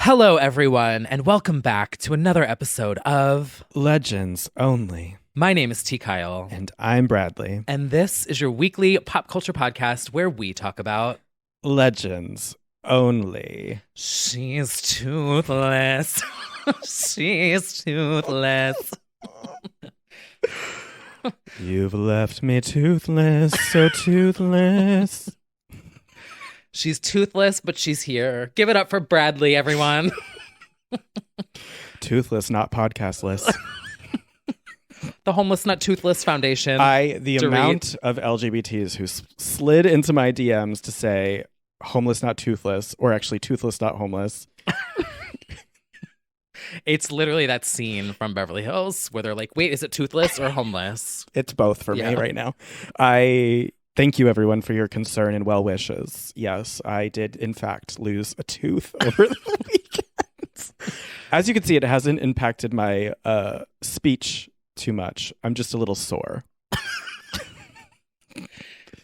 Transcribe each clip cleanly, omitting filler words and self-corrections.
Hello, everyone, and welcome back to another episode of Legends Only. My name is T. Kyle. And I'm Bradley. And this is your weekly pop culture podcast where we talk about Legends Only. She's toothless. She's toothless. You've left me toothless, so toothless. She's toothless, but she's here. Give it up for Bradley, everyone. Toothless, not podcastless. The Homeless Not Toothless Foundation. The amount of LGBTs who slid into my DMs to say homeless, not toothless, or actually toothless, not homeless. It's literally that scene from Beverly Hills where they're like, wait, is it toothless or homeless? It's both for me right now. I thank you, everyone, for your concern and well wishes. Yes, I did, in fact, lose a tooth over the weekend. As you can see, it hasn't impacted my speech too much. I'm just a little sore.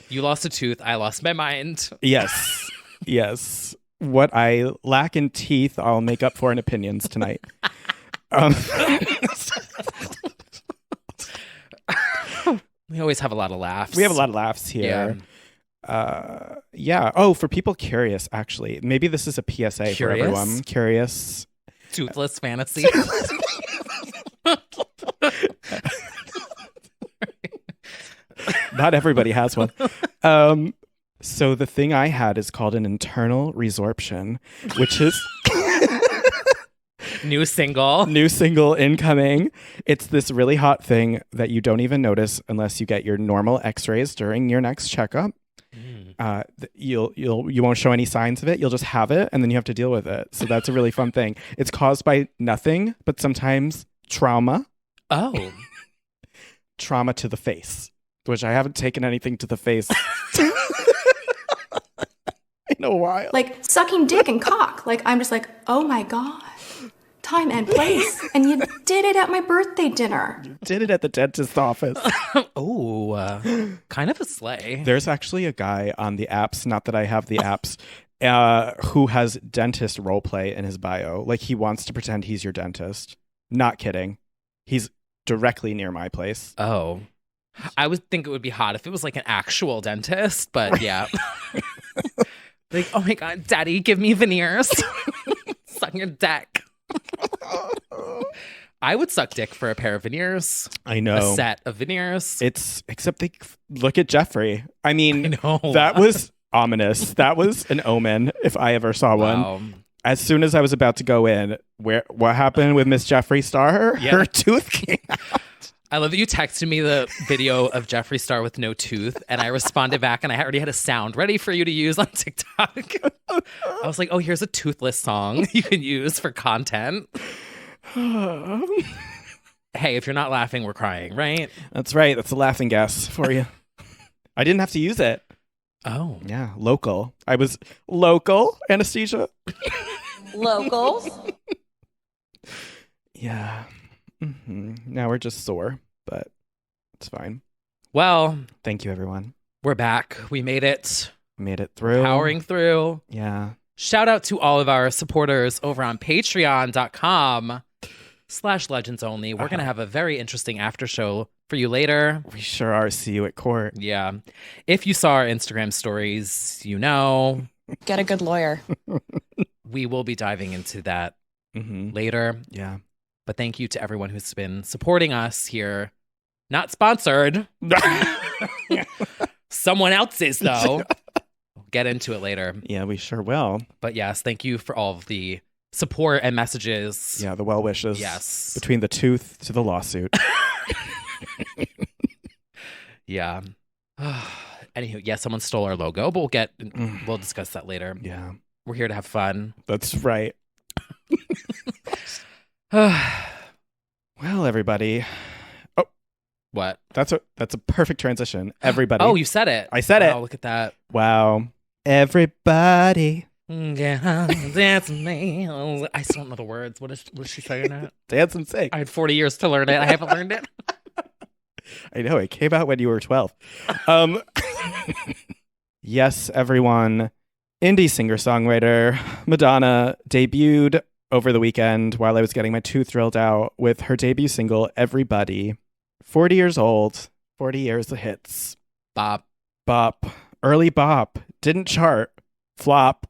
You lost a tooth. I lost my mind. Yes. Yes. What I lack in teeth, I'll make up for in opinions tonight. We always have a lot of laughs. We have a lot of laughs here. Yeah. Oh, for people curious, actually, maybe this is a PSA for everyone. Curious. Toothless fantasy. Not everybody has one. So the thing I had is called an internal resorption, which is New single incoming. It's this really hot thing that you don't even notice unless you get your normal x-rays during your next checkup. You won't show any signs of it. You'll just have it and then you have to deal with it. So that's a really fun thing. It's caused by nothing, but sometimes trauma. Oh. Trauma to the face, which I haven't taken anything to the face in a while. Like sucking dick and cock. Like, I'm just like, oh my God. Time and place. And you did it at my birthday dinner. You did it at the dentist's office. Oh, kind of a sleigh. There's actually a guy on the apps, not that I have the apps, who has dentist role play in his bio. Like, he wants to pretend he's your dentist. Not kidding. He's directly near my place. Oh. I would think it would be hot if it was like an actual dentist, but yeah. Like, oh my God, Daddy, give me veneers. Suck your dick. I would suck dick for a pair of veneers. I know. A set of veneers. Except they look at Jeffrey. I mean, I know. That was ominous. That was an omen if I ever saw one. As soon as I was about to go in, what happened with Miss Jeffree Star? Yeah. Her tooth came out. I love that you texted me the video of Jeffree Star with no tooth, and I responded back, and I already had a sound ready for you to use on TikTok. I was like, oh, here's a toothless song you can use for content. Hey, if you're not laughing, we're crying, right? That's right. That's a laughing gas for you. I didn't have to use it. Oh. Yeah, local. I was local anesthesia. Locals. Yeah. Mm-hmm. Now we're just sore, but it's fine. Well, thank you, everyone. We're back. We made it. Made it through. Powering through. Yeah. Shout out to all of our supporters over on patreon.com/legendsonly. We're going to have a very interesting after show for you later. We sure are. See you at court. Yeah. If you saw our Instagram stories, you know. Get a good lawyer. We will be diving into that later. Yeah. But thank you to everyone who's been supporting us here. Not sponsored. Someone else's, though. We'll get into it later. Yeah, we sure will. But yes, thank you for all of the support and messages. Yeah, the well wishes. Yes. Between the tooth to the lawsuit. Yeah. Anywho, yeah, someone stole our logo, but we'll discuss that later. Yeah. We're here to have fun. That's right. Well, everybody. Oh, what? That's a perfect transition. Everybody. Oh, you said it. I said it. Oh, look at that. Wow. Everybody. Yeah, dance with me. I still don't know the words. What is she saying that? Dance and sing. I had 40 years to learn it. I haven't learned it. I know. It came out when you were 12. Yes, everyone. Indie singer-songwriter Madonna debuted over the weekend while I was getting my tooth drilled out with her debut single, Everybody. 40 years old, 40 years of hits. Bop. Bop. Early bop. Didn't chart. Flop.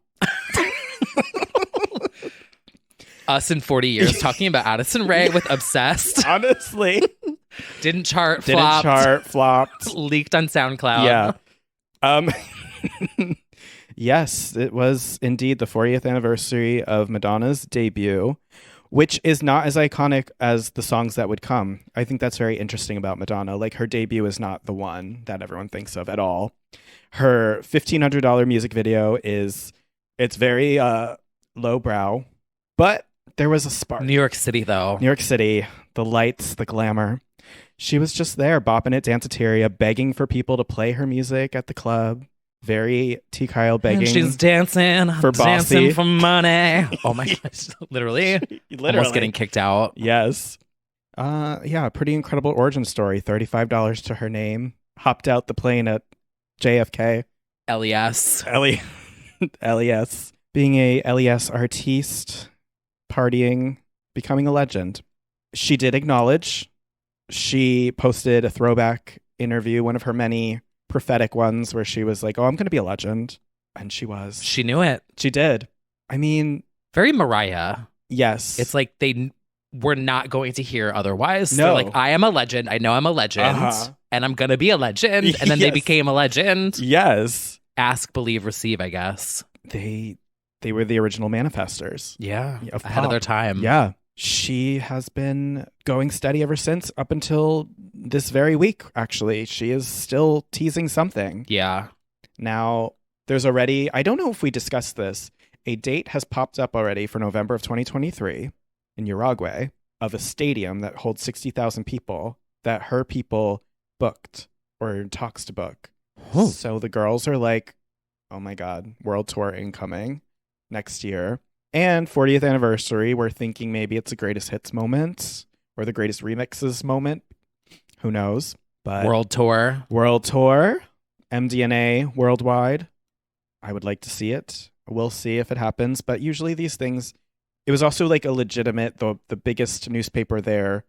Us in 40 years talking about Addison Rae with Obsessed. Honestly. Didn't chart, Didn't flopped. chart, flopped. Leaked on SoundCloud. Yeah. Yes, it was indeed the 40th anniversary of Madonna's debut, which is not as iconic as the songs that would come. I think that's very interesting about Madonna. Like, her debut is not the one that everyone thinks of at all. Her $1,500 music video it's very lowbrow, but there was a spark. New York City, though. New York City, the lights, the glamour. She was just there, bopping at Danceteria, begging for people to play her music at the club. Very T. Kyle begging. And she's dancing for dancing Bossy. for money. Oh my gosh. Literally. Almost getting kicked out. Yes. Yeah, pretty incredible origin story. $35 to her name. Hopped out the plane at JFK. LES. LES. Being a LES artiste, partying, becoming a legend. She did acknowledge. She posted a throwback interview, one of her many prophetic ones, where she was like, oh, I'm going to be a legend. And she was. She knew it. She did. I mean. Very Mariah. Yes. It's like they were not going to hear otherwise. No. They're like, I am a legend. I know I'm a legend. And I'm going to be a legend. And then they became a legend. Yes. Ask, believe, receive, I guess. They were the original manifestors. Yeah. Of ahead of their time. Yeah. She has been going steady ever since, up until this very week, actually. She is still teasing something. Yeah. Now, there's already, I don't know if we discussed this, a date has popped up already for November of 2023 in Uruguay of a stadium that holds 60,000 people that her people booked or in talks to book. Oh. So the girls are like, oh my God, world tour incoming next year. And 40th anniversary, we're thinking maybe it's the greatest hits moment or the greatest remixes moment. Who knows? But World tour. MDNA worldwide. I would like to see it. We'll see if it happens. But usually these things, it was also like a legitimate, the biggest newspaper there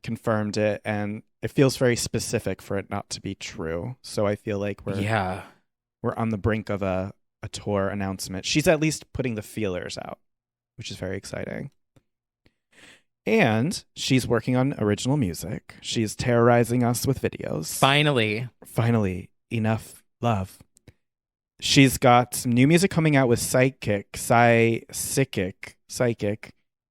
confirmed it. And it feels very specific for it not to be true. So I feel like we're on the brink of a tour announcement. She's at least putting the feelers out, which is very exciting. And she's working on original music. She's terrorizing us with videos. Finally, enough love. She's got some new music coming out with Psychic,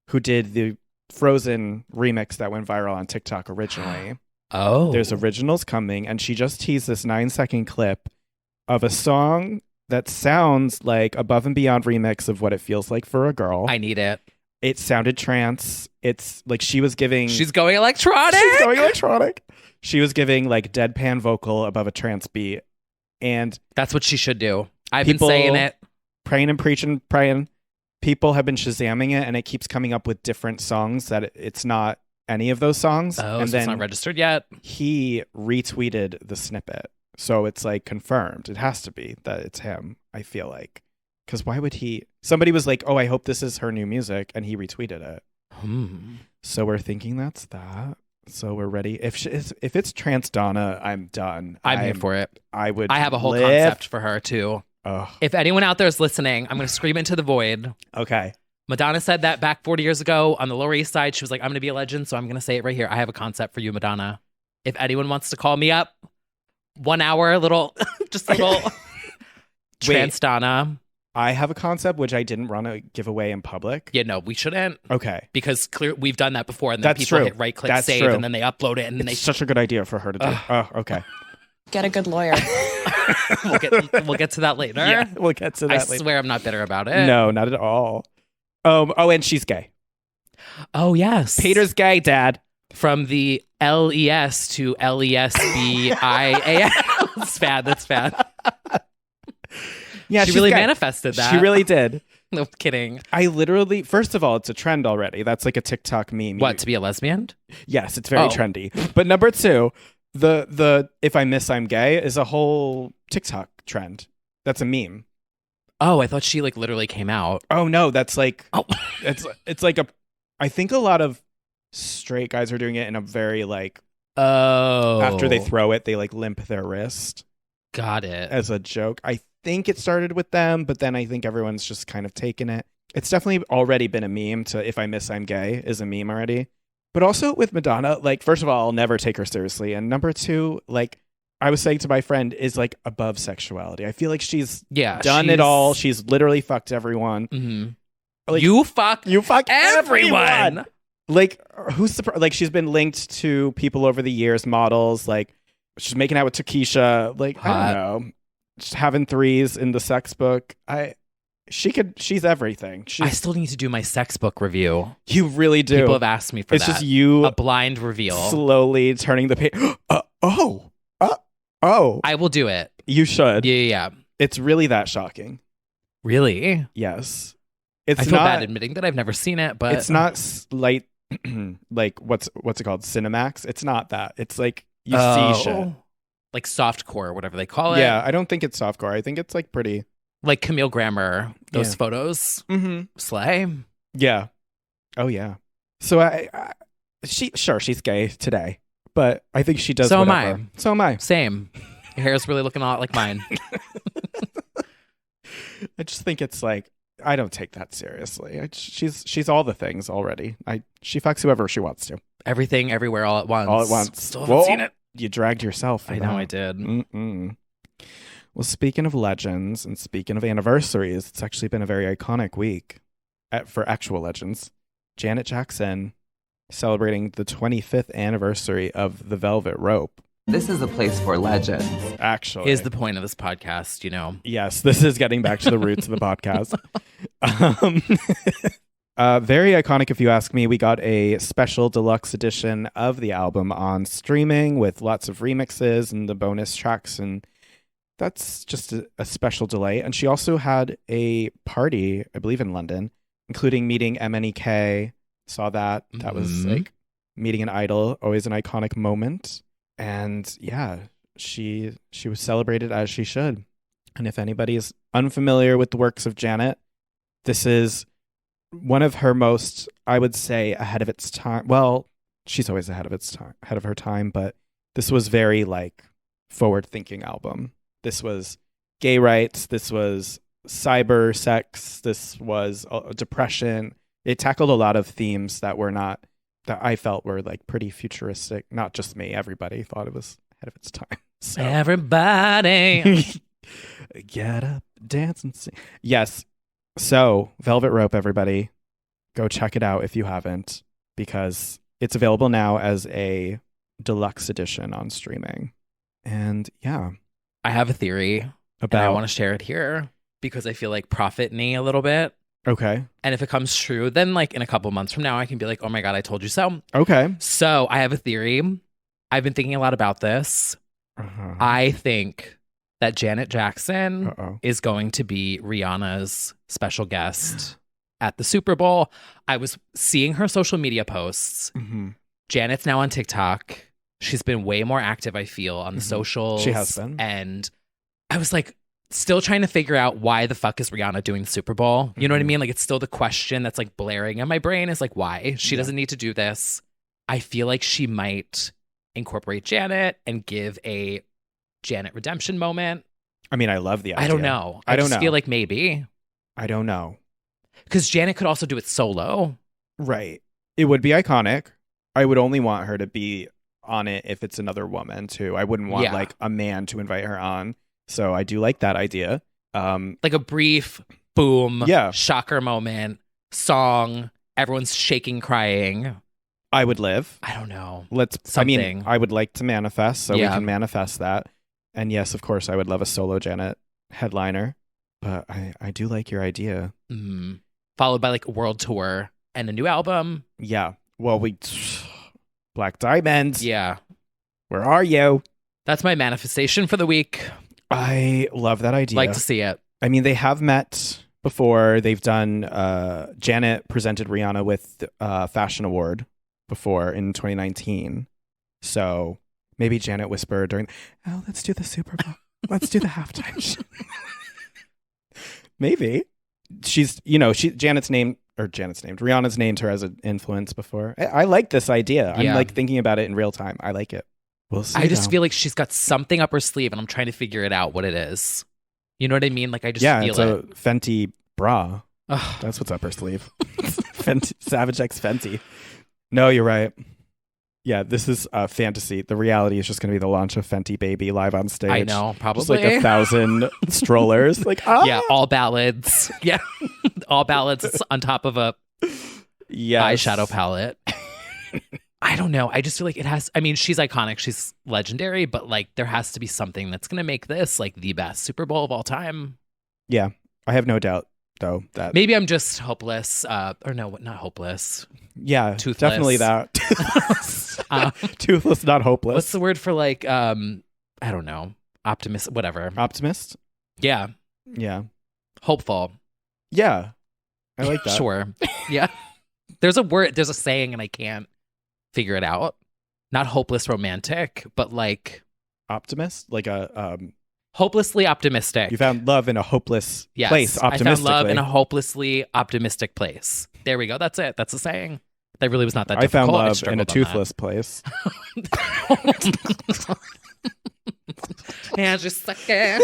who did the Frozen remix that went viral on TikTok originally. Oh. There's originals coming, and she just teased this 9-second clip of a song that sounds like Above and Beyond remix of What It Feels Like for a Girl. I need it. It sounded trance. It's like she was giving... She's going electronic. She was giving like deadpan vocal above a trance beat. And that's what she should do. I've been saying it. Praying and preaching, praying. People have been Shazamming it, and it keeps coming up with different songs that it's not any of those songs. Oh, and so then it's not registered yet? He retweeted the snippet. So it's like confirmed. It has to be that it's him, I feel like. Because why would he? Somebody was like, oh, I hope this is her new music. And he retweeted it. So we're thinking that's that. So we're ready. If it's Trans Donna, I'm done. I'm here for it. I have a whole concept for her too. Ugh. If anyone out there is listening, I'm going to scream into the void. Okay. Madonna said that back 40 years ago on the Lower East Side. She was like, I'm going to be a legend. So I'm going to say it right here. I have a concept for you, Madonna. If anyone wants to call me up, 1 hour, just a little Trans Donna. I have a concept which I didn't want to give away in public. Yeah, no, we shouldn't. Okay. Because we've done that before, and then That's people true. hit right-click That's save, true. and then they upload it, and then it's such a good idea for her to do. Oh, okay. Get a good lawyer. We'll get to that later. Yeah, we'll get to that I later. swear I'm not bitter about it. No, not at all. Oh, and she's gay. Oh, yes. Peter's gay, Dad. From the LES to LESBIA. That's bad. Yeah, she she's really gay. manifested that. She really did. No kidding. I literally, first of all, it's a trend already. That's like a TikTok meme. What, to be a lesbian? Yes, it's very trendy. But number two, the if I miss I'm gay is a whole TikTok trend. That's a meme. Oh, I thought she like literally came out. Oh no, that's like Oh. it's like a. I think a lot of straight guys are doing it in a very like Oh. after they throw it, they like limp their wrist Got it. as a joke. I think it started with them, but then I think everyone's just kind of taken it. It's definitely already been a meme to "If I Miss, I'm Gay" is a meme already. But also with Madonna, like, first of all, I'll never take her seriously. And number two, like I was saying to my friend, is like above sexuality. I feel like she's done it all. She's literally fucked everyone. Mm-hmm. Like, you fuck everyone. Like, who's surprised? Like, she's been linked to people over the years, models. Like, she's making out with Takesha. Like, Hot. I don't know. Just having threes in the sex book. She's everything. I still need to do my sex book review. You really do. People have asked me for it's that. just you a blind reveal. slowly turning the page. Oh. I will do it. You should. Yeah. It's really that shocking. Really? Yes. It's I feel not, bad admitting that I've never seen it, but it's not like like what's it called? Cinemax. It's not that. It's like you see shit. Like softcore, whatever they call it. Yeah, I don't think it's softcore. I think it's like pretty. Like Camille Grammer, those Yeah. photos. Mm-hmm. Slay. Yeah. Oh yeah. So she's gay today, but I think she does. So am whatever. I. So am I. Same. Your hair's really looking a lot like mine. I just think it's like I don't take that seriously. She's all the things already. She fucks whoever she wants to. Everything, everywhere, all at once. All at once. Still haven't seen it. You dragged yourself. For I know that. I did. Mm-mm. Well, speaking of legends and speaking of anniversaries, it's actually been a very iconic week for actual legends. Janet Jackson celebrating the 25th anniversary of The Velvet Rope. This is a place for legends. Actually, Is the point of this podcast, you know? Yes, this is getting back to the roots of the podcast. Very iconic, if you ask me. We got a special deluxe edition of the album on streaming with lots of remixes and the bonus tracks, and that's just a special delight. And she also had a party, I believe, in London, including meeting MNEK. Saw that. That was like meeting an idol, always an iconic moment. And yeah, she was celebrated as she should. And if anybody is unfamiliar with the works of Janet, this is one of her most, I would say, ahead of its time. Well, she's always ahead of her time, but this was very like forward-thinking album. This was gay rights. This was cyber sex. This was depression. It tackled a lot of themes that I felt were like pretty futuristic. Not just me. Everybody thought it was ahead of its time. So. Everybody. Get up, dance, and sing. Yes. So, Velvet Rope, everybody, go check it out if you haven't, because it's available now as a deluxe edition on streaming. And yeah. I have a theory. And I want to share it here because I feel like profit-y a little bit. Okay. And if it comes true, then like in a couple months from now, I can be like, oh my God, I told you so. Okay. So I have a theory. I've been thinking a lot about this. Uh-huh. I think that Janet Jackson is going to be Rihanna's special guest at the Super Bowl. I was seeing her social media posts. Mm-hmm. Janet's now on TikTok. She's been way more active, I feel, on the socials. She has been. And I was like, still trying to figure out why the fuck is Rihanna doing the Super Bowl? You know what I mean? Like, it's still the question that's like blaring in my brain is like, why? She doesn't need to do this. I feel like she might incorporate Janet and give a Janet redemption moment. I mean, I love the idea. I don't know. I don't just know. feel like maybe. I don't know. Because Janet could also do it solo. Right. It would be iconic. I would only want her to be on it if it's another woman, too. I wouldn't want, like, a man to invite her on. So I do like that idea. Like a brief, boom, Yeah. shocker moment, song, everyone's shaking, crying. I would live. I don't know. I would like to manifest, so we Yeah. can manifest that. And yes, of course, I would love a solo Janet headliner. But I do like your idea. Followed by like a world tour and a new album. Yeah. Well, Black Diamond. Yeah. Where are you? That's my manifestation for the week. I love that idea. Like to see it. I mean, they have met before. They've done, Janet presented Rihanna with a fashion award before in 2019. So maybe Janet whispered during, let's do the Super Bowl. Let's do the halftime show. Maybe. Rihanna's named her as an influence before. I like this idea. I'm like thinking about it in real time. I like it. We'll see. I just feel like she's got something up her sleeve and I'm trying to figure it out what it is. You know what I mean? Like I just feel it's a Fenty bra. That's what's up her sleeve. Fenty, Savage X Fenty. No, you're right. Yeah, this is fantasy. The reality is just going to be the launch of Fenty Baby live on stage. I know, probably. Just like 1,000 strollers. Like, yeah, all ballads. Yeah, all ballads on top of a eyeshadow palette. I don't know. I just feel like it has. I mean, she's iconic. She's legendary. But like, there has to be something that's going to make this like the best Super Bowl of all time. Yeah, I have no doubt, though, that maybe I'm just hopeless. Or no, not hopeless. Yeah, Toothless. Definitely that. Toothless, not hopeless. What's the word for like? I don't know. Optimist. Whatever. Optimist. Yeah. Yeah. Hopeful. Yeah. I like that. Sure. Yeah. There's a word. There's a saying, and I can't figure it out. Not hopeless romantic, but like optimist, like a hopelessly optimistic. You found love in a hopeless place. I found love in a hopelessly optimistic place. There we go. That's it. That's a saying. That really was not that difficult. I found love in a toothless place. Yeah, just sucking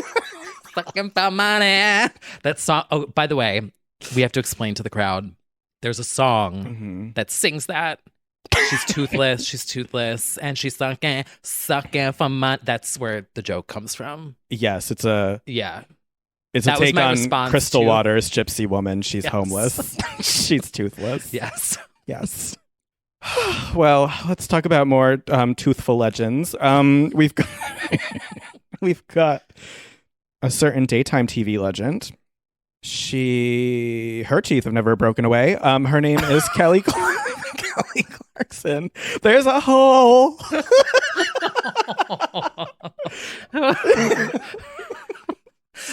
for money. That song. Oh, by the way, we have to explain to the crowd. There's a song that sings that. She's toothless, and she's sucking for money. That's where the joke comes from. Yes, it's a It's a take on Crystal Waters' Gypsy Woman. She's homeless. She's toothless. Yes. Yes. Well, let's talk about more toothful legends. We've got a certain daytime TV legend. Her teeth have never broken away. Her name is Kelly Clarkson. There's a hole.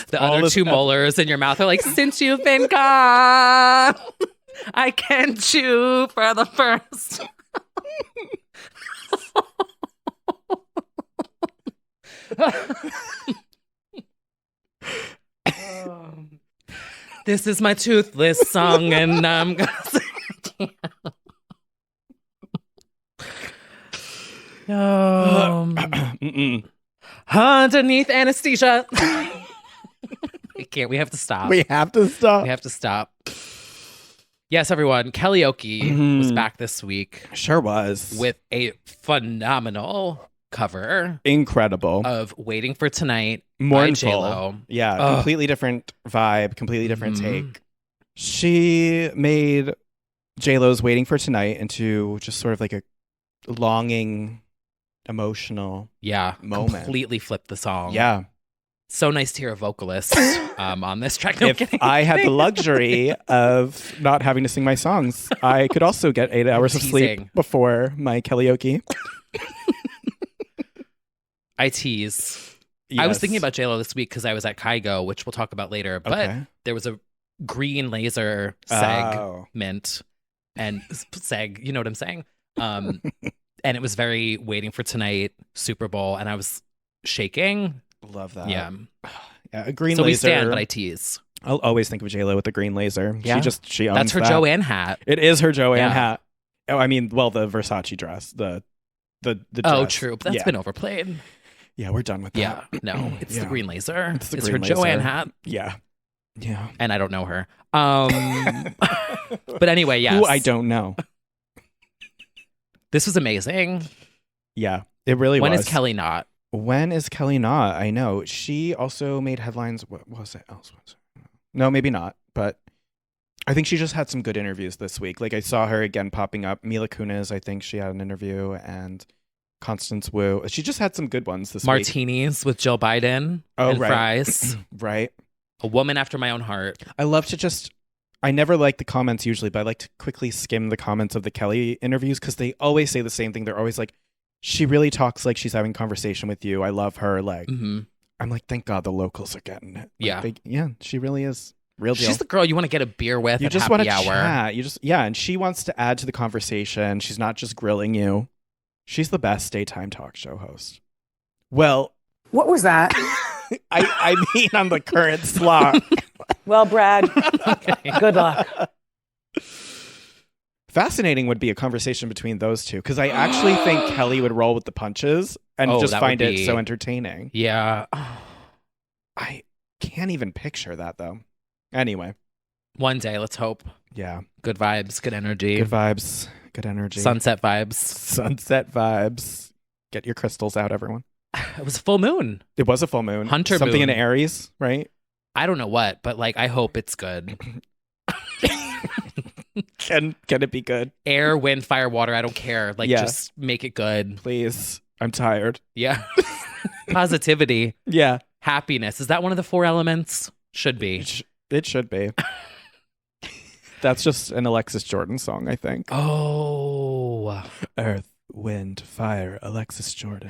The other two molars in your mouth are like, since you've been gone, I can't chew for the first. This is my toothless song, and I'm gonna sing it. Underneath anesthesia. We have to stop. We have to stop. Yes, everyone. Karaoke was back this week. Sure was. With a phenomenal cover. Incredible. Of Waiting for Tonight Mournful. by J-Lo. Yeah, completely different vibe, completely different take. She made J-Lo's Waiting for Tonight into just sort of like a longing, emotional moment. Completely flipped the song. Yeah. So nice to hear a vocalist on this track. No, if I had the luxury of not having to sing my songs, I could also get 8 hours of sleep before my karaoke. I tease. Yes. I was thinking about J-Lo this week because I was at Kygo, which we'll talk about later. But there was a green laser segment. And seg, you know what I'm saying? And it was very Waiting for Tonight, Super Bowl. And I was shaking. Love that. Yeah. A green laser. So we stand, but I tease. I'll always think of J-Lo with the green laser. Yeah. She owns That's her that. Joanne hat. It is her Joanne hat. Oh, I mean, well, the Versace dress. The dress. Oh, true. But that's been overplayed. Yeah, we're done with that. Yeah. No, it's the green laser. It's her Joanne hat. Yeah. Yeah. And I don't know her. But anyway, yes. Who I don't know. This was amazing. Yeah, it really was. When is Kelly not? When is Kelly not? I know. She also made headlines. What was it else? No, maybe not. But I think she just had some good interviews this week. Like I saw her again popping up. Mila Kunis, I think she had an interview, and Constance Wu. She just had some good ones this week. Martinis with Jill Biden and fries. Right. A woman after my own heart. I love to I never like the comments usually, but I like to quickly skim the comments of the Kelly interviews because they always say the same thing. They're always like, she really talks like she's having conversation with you. I love her. Like, I'm like, thank God the locals are getting it. Like, she really is. Real deal. She's the girl you want to get a beer with. You at just want to happy hour. chat. And she wants to add to the conversation. She's not just grilling you. She's the best daytime talk show host. Well, what was that? I mean, on the current slot. Well, Brad, good luck. Fascinating would be a conversation between those two, because I actually think Kelly would roll with the punches and just that find would it be- so entertaining. Yeah. I can't even picture that, though. Anyway, One day, let's hope. yeah. Good vibes, good energy. Good vibes, good energy. Sunset vibes. Sunset vibes. Get your crystals out, everyone. It was a full moon. It was a full moon. Hunter Something moon. in Aries, right? I don't know what, but like I hope it's good. Can it be good? Air, wind, fire, water, I don't care. Like Yeah. just make it good. Please. I'm tired. Yeah. Positivity, Yeah. happiness. Is that one of the 4 elements? Should be. It should be. That's just an Alexis Jordan song, I think. Oh. Earth, wind, fire, Alexis Jordan.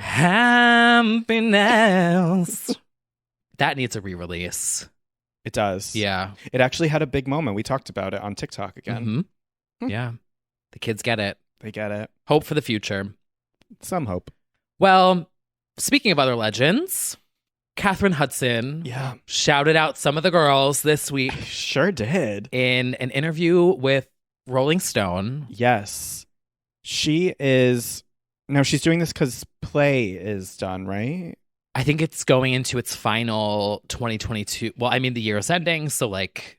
Happiness. That needs a re-release. It does. Yeah. It actually had a big moment. We talked about it on TikTok again. Mhm. Yeah. The kids get it. They get it. Hope for the future. Some hope. Well, speaking of other legends, Catherine Hudson Yeah. shouted out some of the girls this week Sure did. in an interview with Rolling Stone. Yes. She is. No, she's doing this because play is done, right? I think it's going into its final 2022. Well, I mean, the year is ending, so like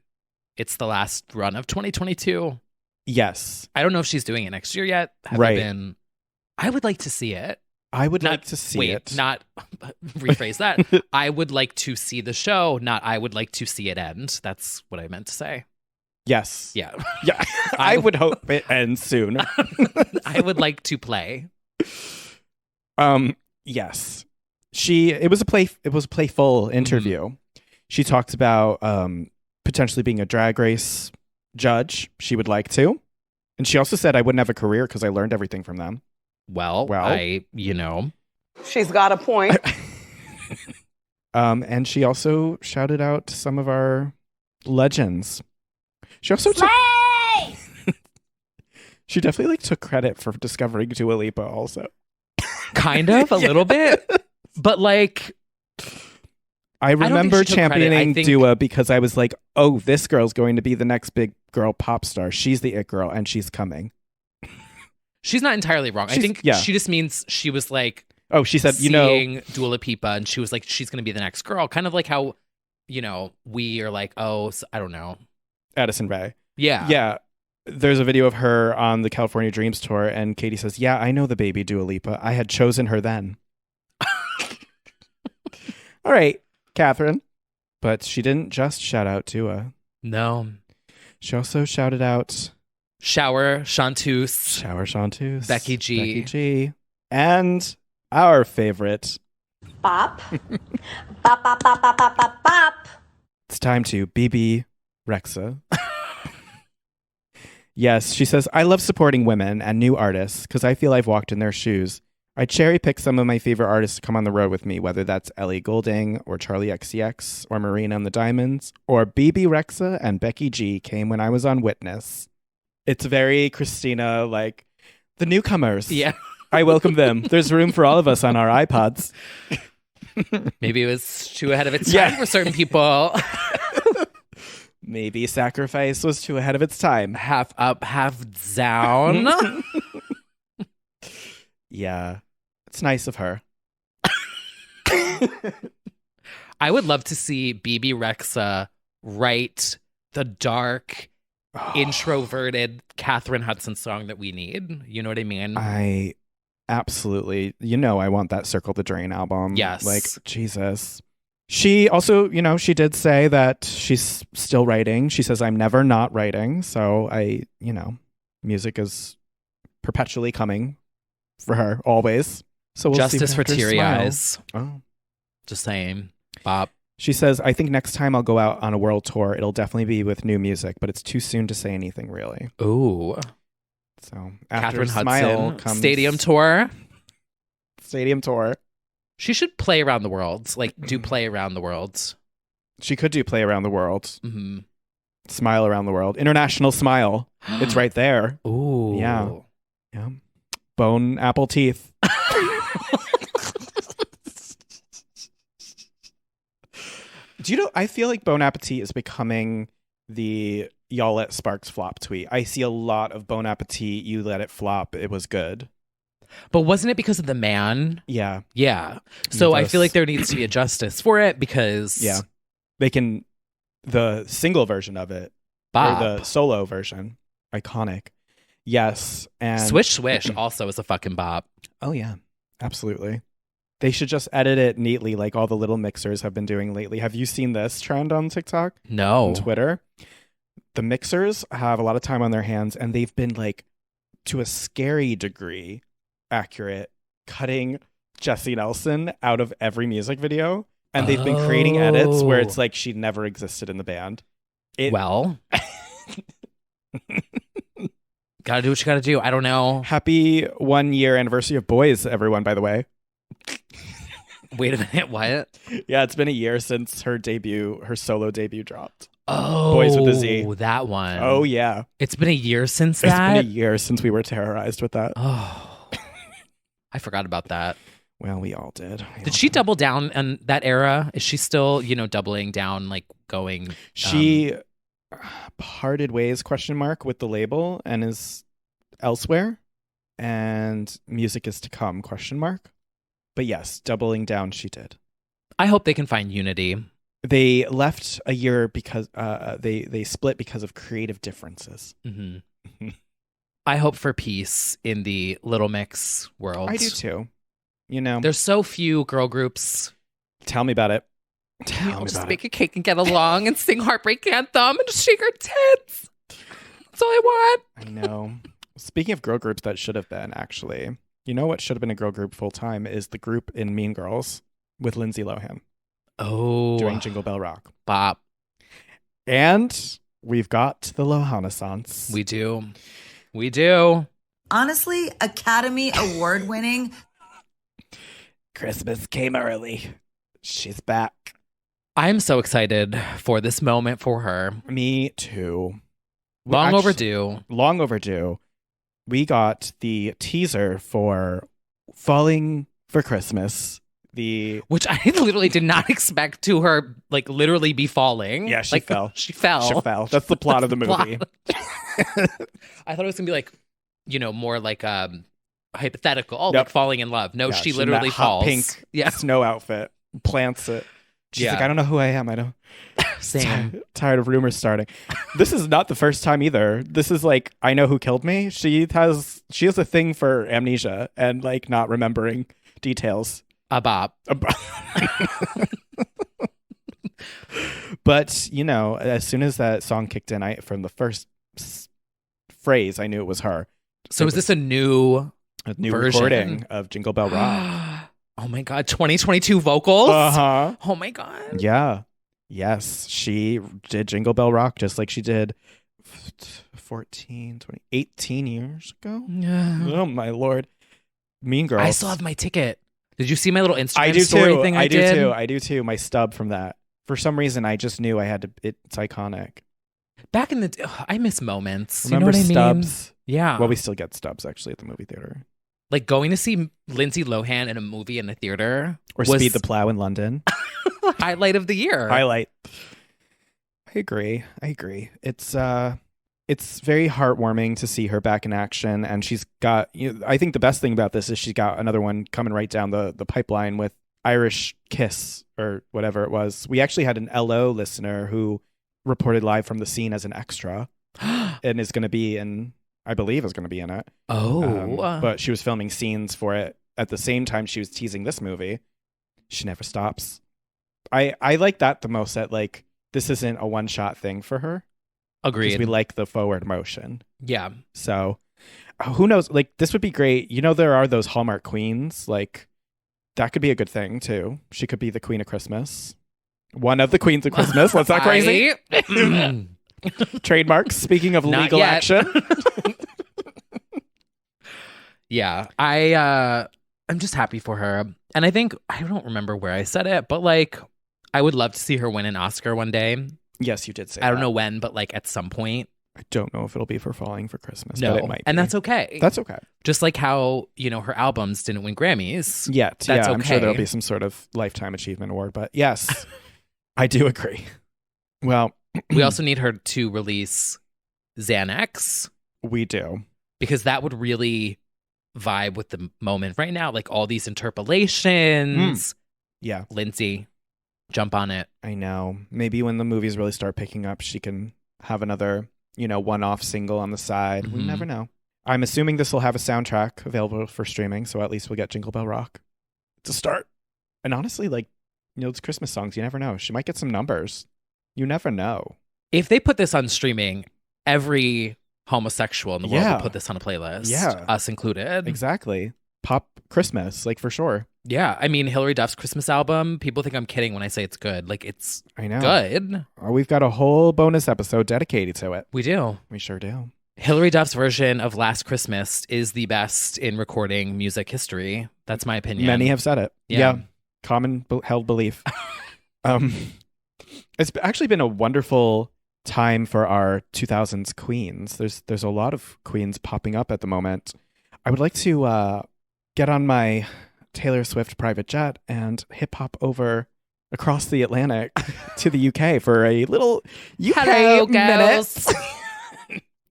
it's the last run of 2022. Yes. I don't know if she's doing it next year yet. Have Right. you been? I would like to see it. I would Not- like to see Wait, it. not rephrase that. I would like to see the show, not I would like to see it end. That's what I meant to say. Yes. Yeah. Yeah. I would hope it ends soon. I would like to play. Yes. It was a playful interview. She talked about potentially being a drag race judge. She would like to. And she also said I wouldn't have a career because I learned everything from them. Well, She's got a point. And she also shouted out some of our legends. She also she definitely took credit for discovering Dua Lipa also. kind of a little bit, but like I don't think remember she took credit. championing I think- Dua because I was like, oh, this girl's going to be the next big girl pop star. She's the it girl and she's coming. she's not entirely wrong. I She's- think yeah. she just means she was like Oh, she said, seeing Dua Lipa and she was like, she's going to be the next girl. Kind of like how, we are like, oh, I don't know. Addison Rae. Yeah. Yeah. There's a video of her on the California Dreams tour, and Katie says, yeah, I know the baby Dua Lipa. I had chosen her then. All right, Catherine. But she didn't just shout out Dua. No. She also shouted out Shower, Chanteuse, Shower Chanteuse, Becky G. Becky G, and our favorite. Bop. Bop, bop, bop, bop, bop, bop, bop. It's time to BB Rexa. Yes, she says, I love supporting women and new artists because I feel I've walked in their shoes. I cherry pick some of my favorite artists to come on the road with me, whether that's Ellie Goulding or Charlie XCX or Marina and the Diamonds or BB Rexa and Becky G came when I was on Witness. It's very Christina, like the newcomers. Yeah. I welcome them. There's room for all of us on our iPods. Maybe it was too ahead of its time Yeah. for certain people. Maybe Sacrifice was too ahead of its time. Half up, half down. Yeah. It's nice of her. I would love to see BB Rexa write the dark, introverted Catherine Hudson song that we need. You know what I mean? I absolutely, I want that Circle the Drain album. Yes. Like, Jesus. She also, she did say that she's still writing. She says, I'm never not writing. So music is perpetually coming for her, always. So we'll see Justice for what happens. Teary Smile. Eyes. Oh. Just saying. Bop. She says, I think next time I'll go out on a world tour, it'll definitely be with new music, but it's too soon to say anything, really. Ooh. So after Catherine Smile Hudson. comes Stadium tour. Stadium tour. She should play around the world. Like, do play around the world. She could do Play Around the World. Mm-hmm. Smile Around the World. International Smile. It's right there. Ooh. Yeah. Yeah. Bone apple teeth. Do you know, I feel like Bon Appetit is becoming the y'all let sparks flop tweet. I see a lot of Bon Appetit, you let it flop, it was good. But wasn't it because of the man? Yeah. Yeah. So I feel like there needs to be a justice for it because... Yeah. They can... The single version of it, Bop. or the solo version, iconic. Yes. And Swish Swish also is a fucking bop. Oh, yeah. Absolutely. They should just edit it neatly like all the little mixers have been doing lately. Have you seen this trend on TikTok? No. On Twitter? The mixers have a lot of time on their hands, and they've been like, to a scary degree, accurate, cutting Jessie Nelson out of every music video. And they've been creating edits where it's like she never existed in the band. Well, gotta do what you gotta do. I don't know. Happy 1 year anniversary of Boys, everyone, by the way. Wait a minute, what? Yeah, it's been a year since her solo debut dropped. Oh, Boys with a Z. That one. Oh, yeah. It's been a year since that? It's been a year since we were terrorized with that. Oh, I forgot about that. Well, we all did. Did she double down in that era? Is she still, doubling down, like going? She parted ways, ? With the label and is elsewhere. And music is to come, ? But yes, doubling down, she did. I hope they can find unity. They left a year because they split because of creative differences. Mm-hmm. I hope for peace in the Little Mix world. I do too. There's so few girl groups. Tell me about it. Just make a cake and get along and sing Heartbreak Anthem and just shake our tits. That's all I want. I know. Speaking of girl groups that should have been, actually, you know what should have been a girl group full time is the group in Mean Girls with Lindsay Lohan. Oh. Doing Jingle Bell Rock. Bop. And we've got the Lohanaissance. We do. We do. Honestly, Academy Award winning. Christmas came early. She's back. I'm so excited for this moment for her. Me too. Long overdue. Long overdue. We got the teaser for Falling for Christmas. Which I literally did not expect to her, like, literally be falling. Yeah, she fell. She fell. She fell. That's the plot of the movie. I thought it was going to be like, more like hypothetical. Nope. Like falling in love. No, Yeah, she she's in literally that hot falls. pink snow outfit. Plants it. She's Yeah. like, I don't know who I am. I don't. Same. Tired of rumors starting. This is not the first time either. This is like, I Know Who Killed Me. She has a thing for amnesia and like not remembering details. A bop. But, as soon as that song kicked in, from the first phrase, I knew it was her. So is this a new version? Recording of Jingle Bell Rock? Oh my God. 2022 vocals? Uh-huh. Oh my God. Yeah. Yes. She did Jingle Bell Rock just like she did 18 years ago. Yeah. Oh, my Lord. Mean Girls. I still have my ticket. Did you see my little Instagram I do story too. thing I do did? too. I do too. My stub from that. For some reason, I just knew I had to. It's iconic. Back in the I miss moments. Remember you know what stubs? I mean? Yeah. Well, we still get stubs actually at the movie theater. Like going to see Lindsay Lohan in a movie in a theater Or was Speed the Plow in London. the highlight of the year. Highlight. I agree. It's very heartwarming to see her back in action, and she's got. I think the best thing about this is she's got another one coming right down the pipeline with Irish Kiss or whatever it was. We actually had an LO listener who reported live from the scene as an extra, and is going to be in. I believe is going to be in it. Oh, but she was filming scenes for it at the same time she was teasing this movie. She never stops. I like that the most. That like this isn't a one shot thing for her. Agreed. Because we like the forward motion. Yeah. So, who knows? Like, this would be great. There are those Hallmark queens. Like, that could be a good thing, too. She could be the Queen of Christmas. One of the Queens of Christmas. What's that crazy? Trademarks. Speaking of Not legal yet. action. Yeah. I'm just happy for her. And I think, I don't remember where I said it, but, like, I would love to see her win an Oscar one day. Yes, you did say I don't that. know when, but like at some point. I don't know if it'll be for Falling for Christmas, No, but it might and be. that's okay. That's okay. Just like how, her albums didn't win Grammys. Yet. That's I'm sure okay. there'll be some sort of Lifetime Achievement Award, but yes. I do agree. Well, We also need her to release Xanax we do. because that would really vibe with the moment right now. Like all these interpolations. Yeah, Lindsay, jump on it. I know. Maybe when the movies really start picking up, she can have another, one-off single on the side. We Mhm. never know. I'm assuming this will have a soundtrack available for streaming, so at least we'll get Jingle Bell Rock to start. And honestly, it's Christmas songs. You never know. She might get some numbers. You never know. If they put this on streaming, every homosexual in the world Yeah. will put this on a playlist. Yeah. Us included. Exactly. Pop Christmas, for sure. Yeah. I mean, Hilary Duff's Christmas album, people think I'm kidding when I say it's good. It's I know. good. Oh, we've got a whole bonus episode dedicated to it. We do. We sure do. Hilary Duff's version of Last Christmas is the best in recording music history. That's my opinion. Many have said it. Yeah. Common held belief. It's actually been a wonderful time for our 2000s queens. There's a lot of queens popping up at the moment. I would like to get on my Taylor Swift private jet and hip hop over across the Atlantic to the UK for a little UK Hello, minute. girls.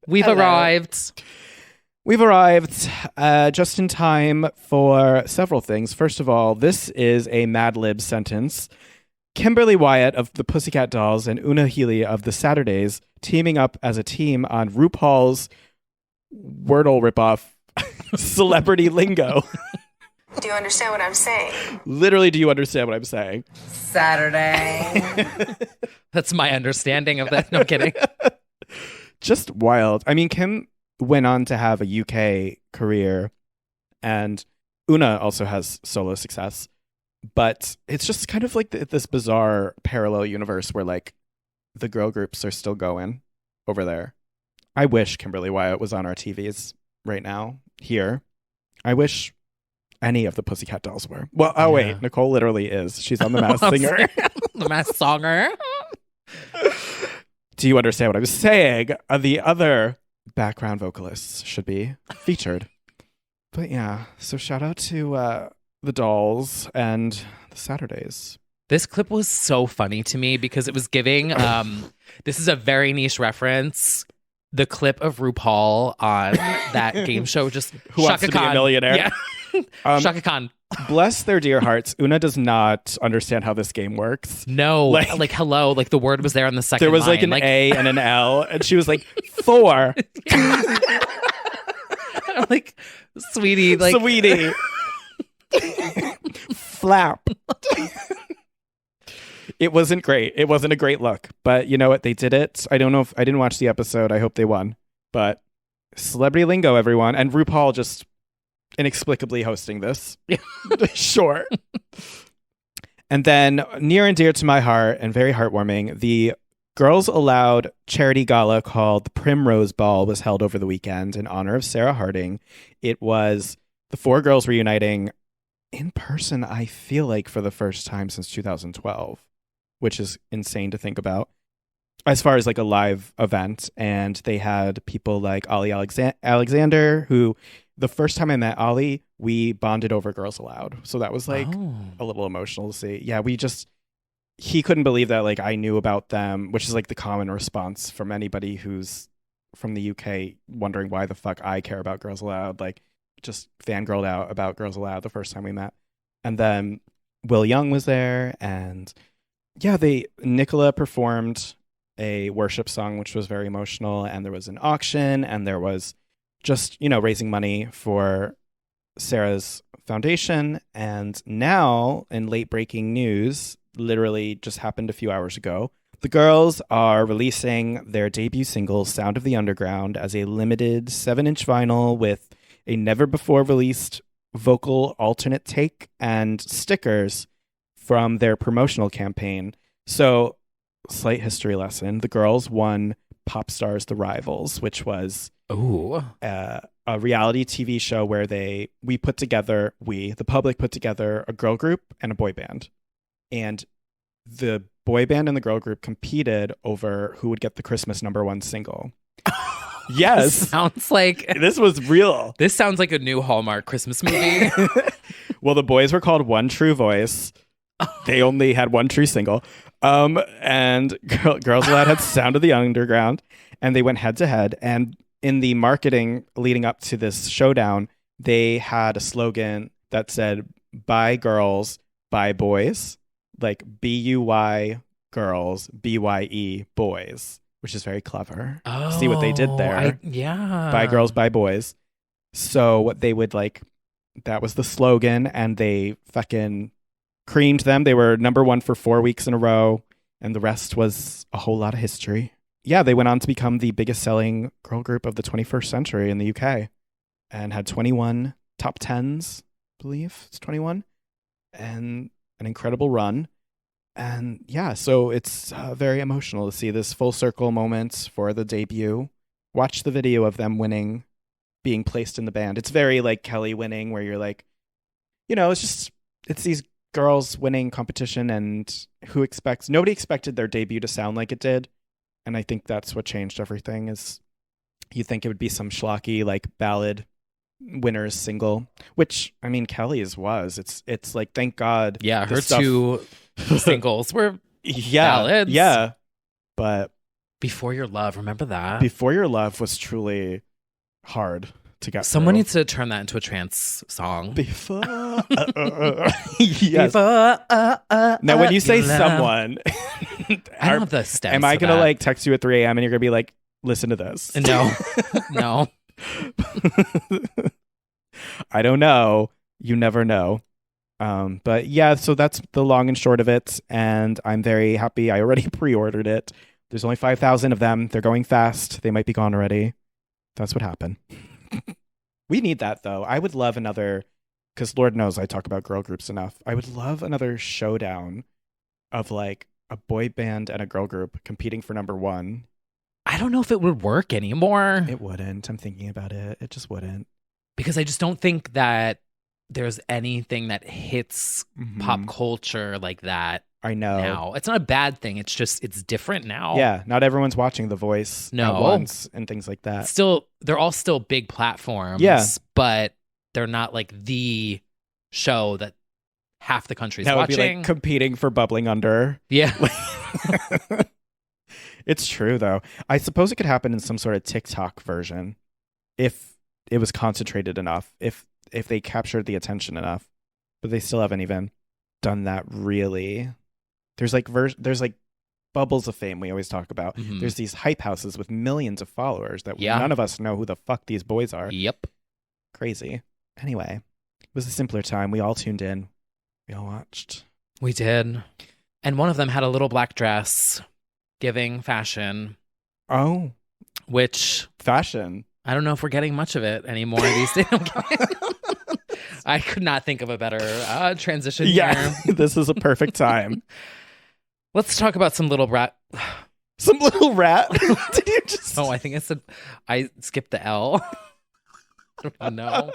We've Hello. arrived. We've arrived just in time for several things. First of all, this is a Mad Lib sentence. Kimberly Wyatt of the Pussycat Dolls and Una Healy of the Saturdays teaming up as a team on RuPaul's Wordle ripoff, Celebrity Lingo. Do you understand what I'm saying? Literally, do you understand what I'm saying? Saturday. That's my understanding of that. No kidding. Just wild. I mean, Kim went on to have a UK career, and Una also has solo success. But it's just kind of like this bizarre parallel universe where the girl groups are still going over there. I wish Kimberly Wyatt was on our TVs right now here. I wish any of the Pussycat Dolls were. Well, wait, Nicole literally is. She's on The Masked Singer. The Masked Songer. Do you understand what I'm saying? The other background vocalists should be featured. But yeah, so shout out to the Dolls and the Saturdays. This clip was so funny to me because it was giving, this is a very niche reference. The clip of RuPaul on that game show, just Who Wants to Be a Millionaire? Yeah. Shaka Khan. Bless their dear hearts. Una does not understand how this game works. No, hello. The word was there on the second There was line. an A and an L, and she was like, 4. I'm like, sweetie, Sweetie. Flap. It wasn't great. It wasn't a great look. But you know what? They did it. I don't know if I didn't watch the episode. I hope they won. But Celebrity Lingo, everyone. And RuPaul just inexplicably hosting this. Sure. And then, near and dear to my heart and very heartwarming, the Girls Aloud charity gala called the Primrose Ball was held over the weekend in honor of Sarah Harding. It was the 4 girls reuniting in person, I feel like, for the first time since 2012, which is insane to think about as far as a live event. And they had people like Ollie Alexander, who the first time I met Ollie, we bonded over Girls Aloud. So that was a little emotional to see. Yeah, he couldn't believe that I knew about them, which is the common response from anybody who's from the UK wondering why the fuck I care about Girls Aloud. Just fangirled out about Girls Aloud the first time we met. And then Will Young was there, and yeah, Nicola performed a worship song, which was very emotional, and there was an auction, and there was just, raising money for Sarah's foundation. And now, in late breaking news, literally just happened a few hours ago, the girls are releasing their debut single, Sound of the Underground, as a limited 7-inch vinyl with a never-before-released vocal alternate take and stickers from their promotional campaign. So, slight history lesson. The girls won Pop Stars The Rivals, which was a reality TV show where the public put together a girl group and a boy band. And the boy band and the girl group competed over who would get the Christmas #1 single. Yes. Sounds like this was real. This sounds like a new Hallmark Christmas movie. Well, the boys were called One True Voice. They only had one true single. And Girls Aloud had Sound of the Underground, and they went head to head. And in the marketing leading up to this showdown, they had a slogan that said, "Buy girls, buy boys," like BUY girls, BYE boys, which is very clever. Oh, See what they did there? Yeah. Buy girls, buy boys. So what they would that was the slogan, and they fucking creamed them. They were number one for 4 weeks in a row, and the rest was a whole lot of history. Yeah, they went on to become the biggest selling girl group of the 21st century in the UK and had 21 top 10s, I believe it's 21, and an incredible run. And yeah, so it's very emotional to see this full circle moment for the debut. Watch the video of them winning, being placed in the band. It's very like Kelly winning, where you're like, it's these girls winning competition, and nobody expected their debut to sound like it did. And I think that's what changed everything. Is you think it would be some schlocky like ballad winners single, which I mean Kelly's was. It's like, thank God. Yeah, her two singles were ballads. Yeah. But Before Your Love, remember that? Before Your Love was truly hard to get Someone through. needs to turn that into a trance song. Before yes. Before, Now when you say your love. someone, I don't have the steps. am I for gonna that. like text you at 3 a.m. and you're gonna be like, listen to this? No. No. I don't know. You never know. But yeah, so that's the long and short of it. And I'm very happy. I already pre-ordered it. There's only 5,000 of them. They're going fast. They might be gone already. That's what happened. We need that though. I would love another, because Lord knows I talk about girl groups enough. I would love another showdown of like a boy band and a girl group competing for number one. I don't know if it would work anymore. It wouldn't. I'm thinking about it. It just wouldn't. Because I just don't think that there's anything that hits pop culture like that. I know. Now. It's not a bad thing. It's just, it's different now. Yeah. Not everyone's watching The Voice at once and things like that. Still, they're all still big platforms. Yeah. But they're not like the show that half the country's that would watching. be like competing for Bubbling Under. Yeah. It's true, though. I suppose it could happen in some sort of TikTok version if it was concentrated enough, if they captured the attention enough. But they still haven't even done that really. There's like bubbles of fame we always talk about. Mhm. There's these hype houses with millions of followers that Yeah. none of us know who the fuck these boys are. Yep. Crazy. Anyway, it was a simpler time. We all tuned in. We all watched. We did. And one of them had a little black dress giving fashion, Oh, which fashion. I don't know if we're getting much of it anymore these days. I could not think of a better transition Yeah, here. this is a perfect time. Let's talk about some little rat. Some little rat. Did you just? Oh, I think I skipped the L. I don't even know.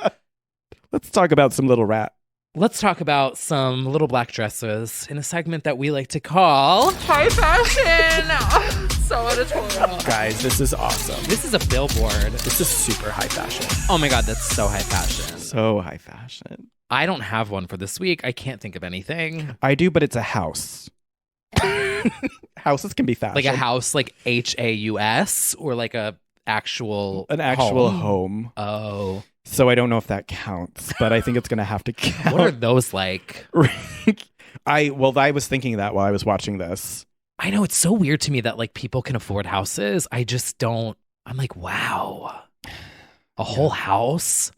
Let's talk about some little rat. Let's talk about some little black dresses in a segment that we like to call High Fashion. So editorial. Guys, this is awesome. This is a billboard. This is super high fashion. Oh my God, that's so high fashion. So high fashion. I don't have one for this week. I can't think of anything. I do, but it's a house. Houses can be fashion. Like a house, like HAUS, or like an actual home. Oh. So I don't know if that counts, but I think it's going to have to count. What are those like? I was thinking that while I was watching this. I know, it's so weird to me that like people can afford houses. I just don't. I'm like, wow. A whole house?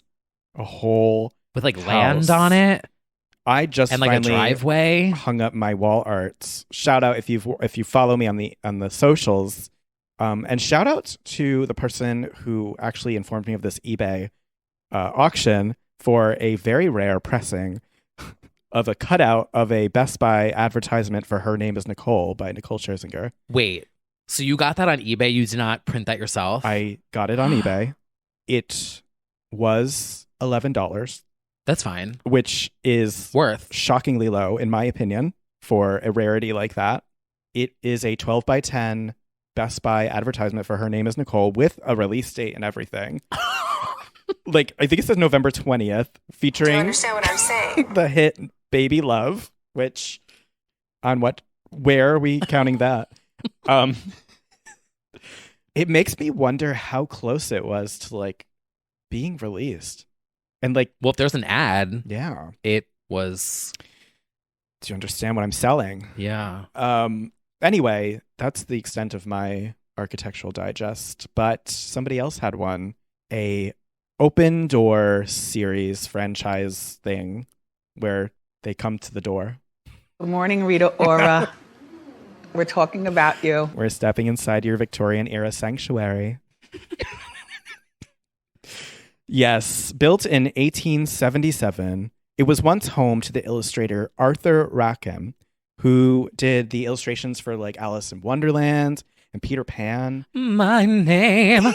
A whole With like house. land on it? I just And like a finally driveway? hung up my wall arts. Shout out if you follow me on the socials. And shout out to the person who actually informed me of this eBay auction for a very rare pressing of a cutout of a Best Buy advertisement for Her Name is Nicole by Nicole Scherzinger. Wait, so you got that on eBay? You did not print that yourself? I got it on eBay. It was $11, That's fine. which is Worth. shockingly low, in my opinion, for a rarity like that. It is a 12 by 10 Best Buy advertisement for Her Name is Nicole with a release date and everything. Like, I think it says November 20th, Do you featuring understand what I'm saying? the hit Baby Love, which On what? Where are we counting that? It makes me wonder how close it was to like being released. And like, Well, if there's an ad, yeah. it was. Do you understand what I'm selling? Yeah. Anyway, that's the extent of my architectural digest. But somebody else had one, a open door series franchise thing where they come to the door. Good morning, Rita Ora. We're talking about you. We're stepping inside your Victorian era sanctuary. Yes, built in 1877, it was once home to the illustrator Arthur Rackham, who did the illustrations for like Alice in Wonderland and Peter Pan. My name.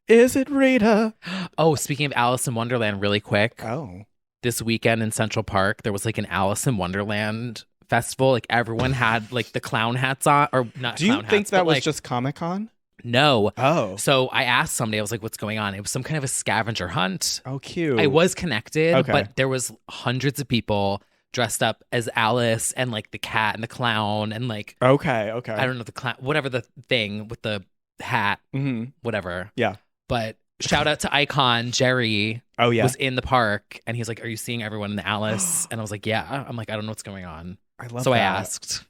Is it Rita? Oh, speaking of Alice in Wonderland, really quick. Oh. This weekend in Central Park, there was like an Alice in Wonderland festival. Like everyone had like the clown hats on, or not. Do you clown think hats, that but, was like, just Comic-Con? No. Oh. So I asked somebody, I was like, what's going on? It was some kind of a scavenger hunt. Oh, cute. I was connected, Okay. but there was hundreds of people dressed up as Alice and like the cat and the clown and like, Okay. I don't know, the clown, whatever the thing with the hat, Mm-hmm. whatever. Yeah. But shout out to Icon, Jerry. Oh, yeah. Was in the park and he's like, are you seeing everyone in the Alice? And I was like, yeah. I'm like, I don't know what's going on. I love So that. I asked.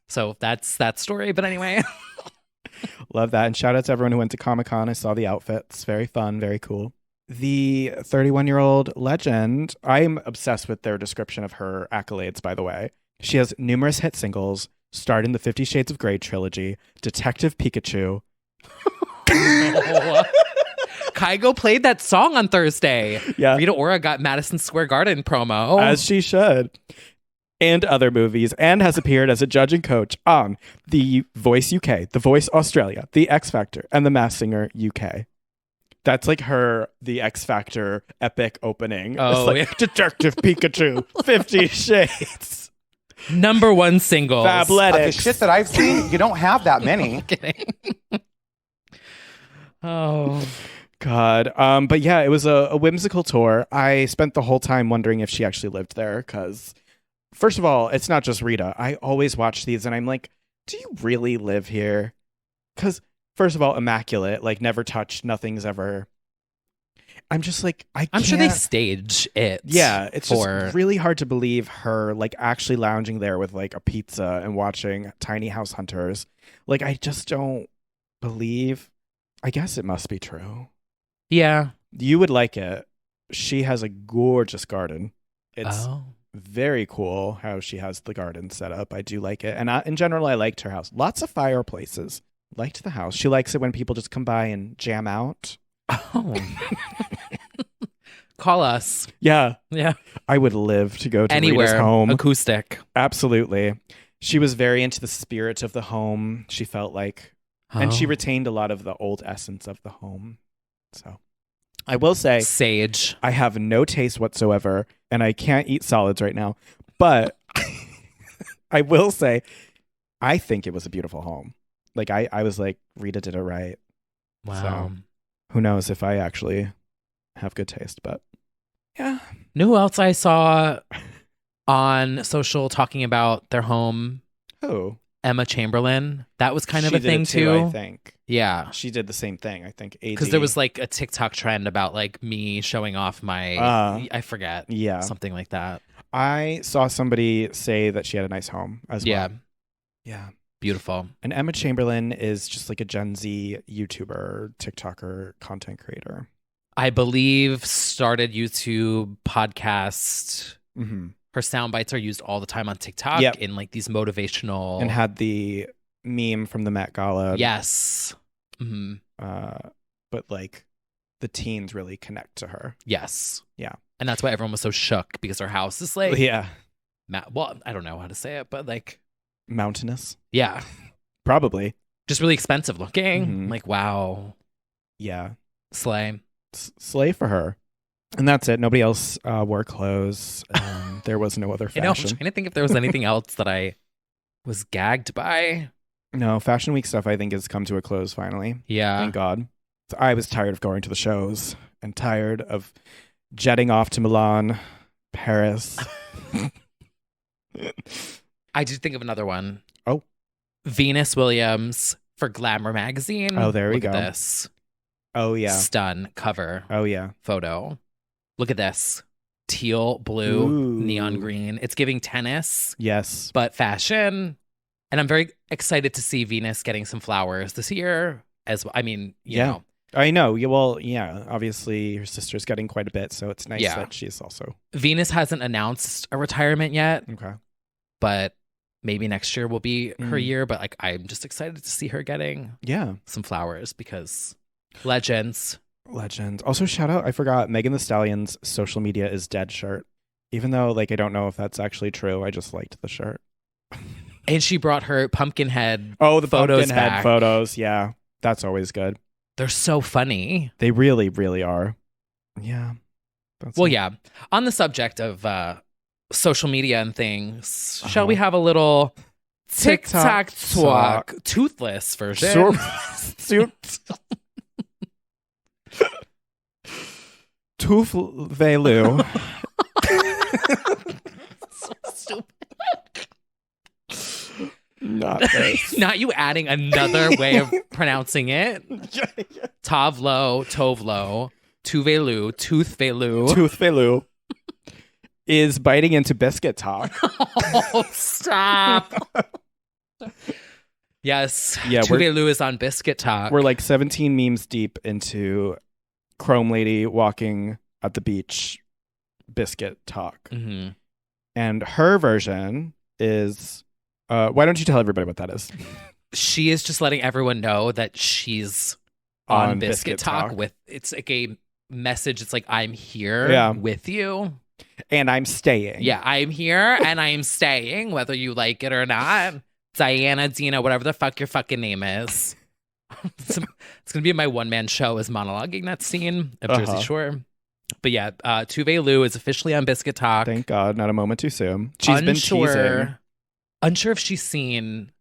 So that's that story. But anyway. Love that. And shout out to everyone who went to Comic-Con. I saw the outfits. Very fun. Very cool. The 31-year-old legend, I'm obsessed with their description of her accolades, by the way. She has numerous hit singles, starred in the 50 Shades of Grey trilogy, Detective Pikachu. Kygo played that song on Thursday. Yeah. Rita Ora got Madison Square Garden promo. As she should. And other movies, and has appeared as a judge and coach on The Voice UK, The Voice Australia, The X Factor, and The Masked Singer UK. That's like her, The X Factor epic opening. Oh, it's like, yeah. Detective Pikachu, 50 Shades. Number one single. Fabletics. The shit that I've seen, you don't have that many. Kidding. Oh. God. But yeah, it was a whimsical tour. I spent the whole time wondering if she actually lived there because, first of all, it's not just Rita. I always watch these and I'm like, do you really live here? Because, first of all, immaculate, like never touched, nothing's ever. I'm just like, I'm sure they stage it. Yeah, it's just really hard to believe her like actually lounging there with like a pizza and watching Tiny House Hunters. Like, I just don't believe. I guess it must be true. Yeah. You would like it. She has a gorgeous garden. It's very cool how she has the garden set up. I do like it. And in general, I liked her house. Lots of fireplaces. Liked the house. She likes it when people just come by and jam out. Oh. Call us. Yeah. Yeah. I would live to go to anywhere. Rita's home. Acoustic. Absolutely. She was very into the spirit of the home. She felt like, and she retained a lot of the old essence of the home. So I will say, sage. I have no taste whatsoever and I can't eat solids right now. But I will say, I think it was a beautiful home. Like I was like, Rita did it right. Wow. So, who knows if I actually have good taste, but yeah. Know who else I saw on social talking about their home? Who? Emma Chamberlain. That was kind of She a did thing it too, too. I think. Yeah. She did the same thing, I think. Because there was like a TikTok trend about like me showing off my, I forget. Yeah. Something like that. I saw somebody say that she had a nice home as well. Yeah. Yeah. Beautiful. And Emma Chamberlain is just like a Gen Z YouTuber, TikToker, content creator. I believe started YouTube, podcast. Mm-hmm. Her sound bites are used all the time on TikTok in like these motivational. And had the meme from the Met Gala. Yes. Mm-hmm. But like the teens really connect to her. Yes. Yeah. And that's why everyone was so shook because her house is like. Yeah. Well, I don't know how to say it, but like. Mountainous. Yeah. Probably. Just really expensive looking. Mm-hmm. Like, wow. Yeah. Slay. Slay for her. And that's it. Nobody else wore clothes. There was no other fashion. I'm trying to think if there was anything else that I was gagged by. No, Fashion Week stuff I think has come to a close finally. Yeah. Thank God. So I was tired of going to the shows and tired of jetting off to Milan, Paris. I did think of another one. Oh. Venus Williams for Glamour magazine. Oh, there we Look go. at this. Oh, yeah. Stun cover Oh, yeah. photo. Look at this. Teal, blue, Ooh. neon green. It's giving tennis, Yes. but fashion. And I'm very excited to see Venus getting some flowers this year as well. I mean, you know. I know. Yeah, well, yeah. Obviously, her sister's getting quite a bit, so it's nice Yeah. that she's also. Venus hasn't announced a retirement yet, Okay. but maybe next year will be her year. But like, I'm just excited to see her getting some flowers because legends. Also, shout out, I forgot, Megan Thee Stallion's social media is dead shirt. Even though, like, I don't know if that's actually true. I just liked the shirt. And she brought her Pumpkinhead Oh, the photos Pumpkinhead back. photos. Yeah. That's always good. They're so funny. They really, really are. Yeah. Well, yeah. On the subject of social media and things, shall we have a little TikTok talk? Toothless version. Toothless. So stupid. Not this. Not you adding another way of pronouncing it. Tavlo, Tovlo, Tuvelu, Toothvelu. Toothvelu is biting into biscuit talk. Oh, stop. Yes. Yeah, Tuvelu is on biscuit talk. We're like 17 memes deep into Chrome Lady walking at the beach biscuit talk. Mm-hmm. And her version is why don't you tell everybody what that is? She is just letting everyone know that she's on biscuit talk with, it's like a message. It's like, I'm here with you. And I'm staying. Yeah, I'm here and I'm staying, whether you like it or not. Diana, Dina, whatever the fuck your fucking name is. It's going to be my one-man show is monologuing that scene of Jersey Shore. But yeah, Tuve Lu is officially on biscuit talk. Thank God, not a moment too soon. She's been teasing. Unsure if she's seen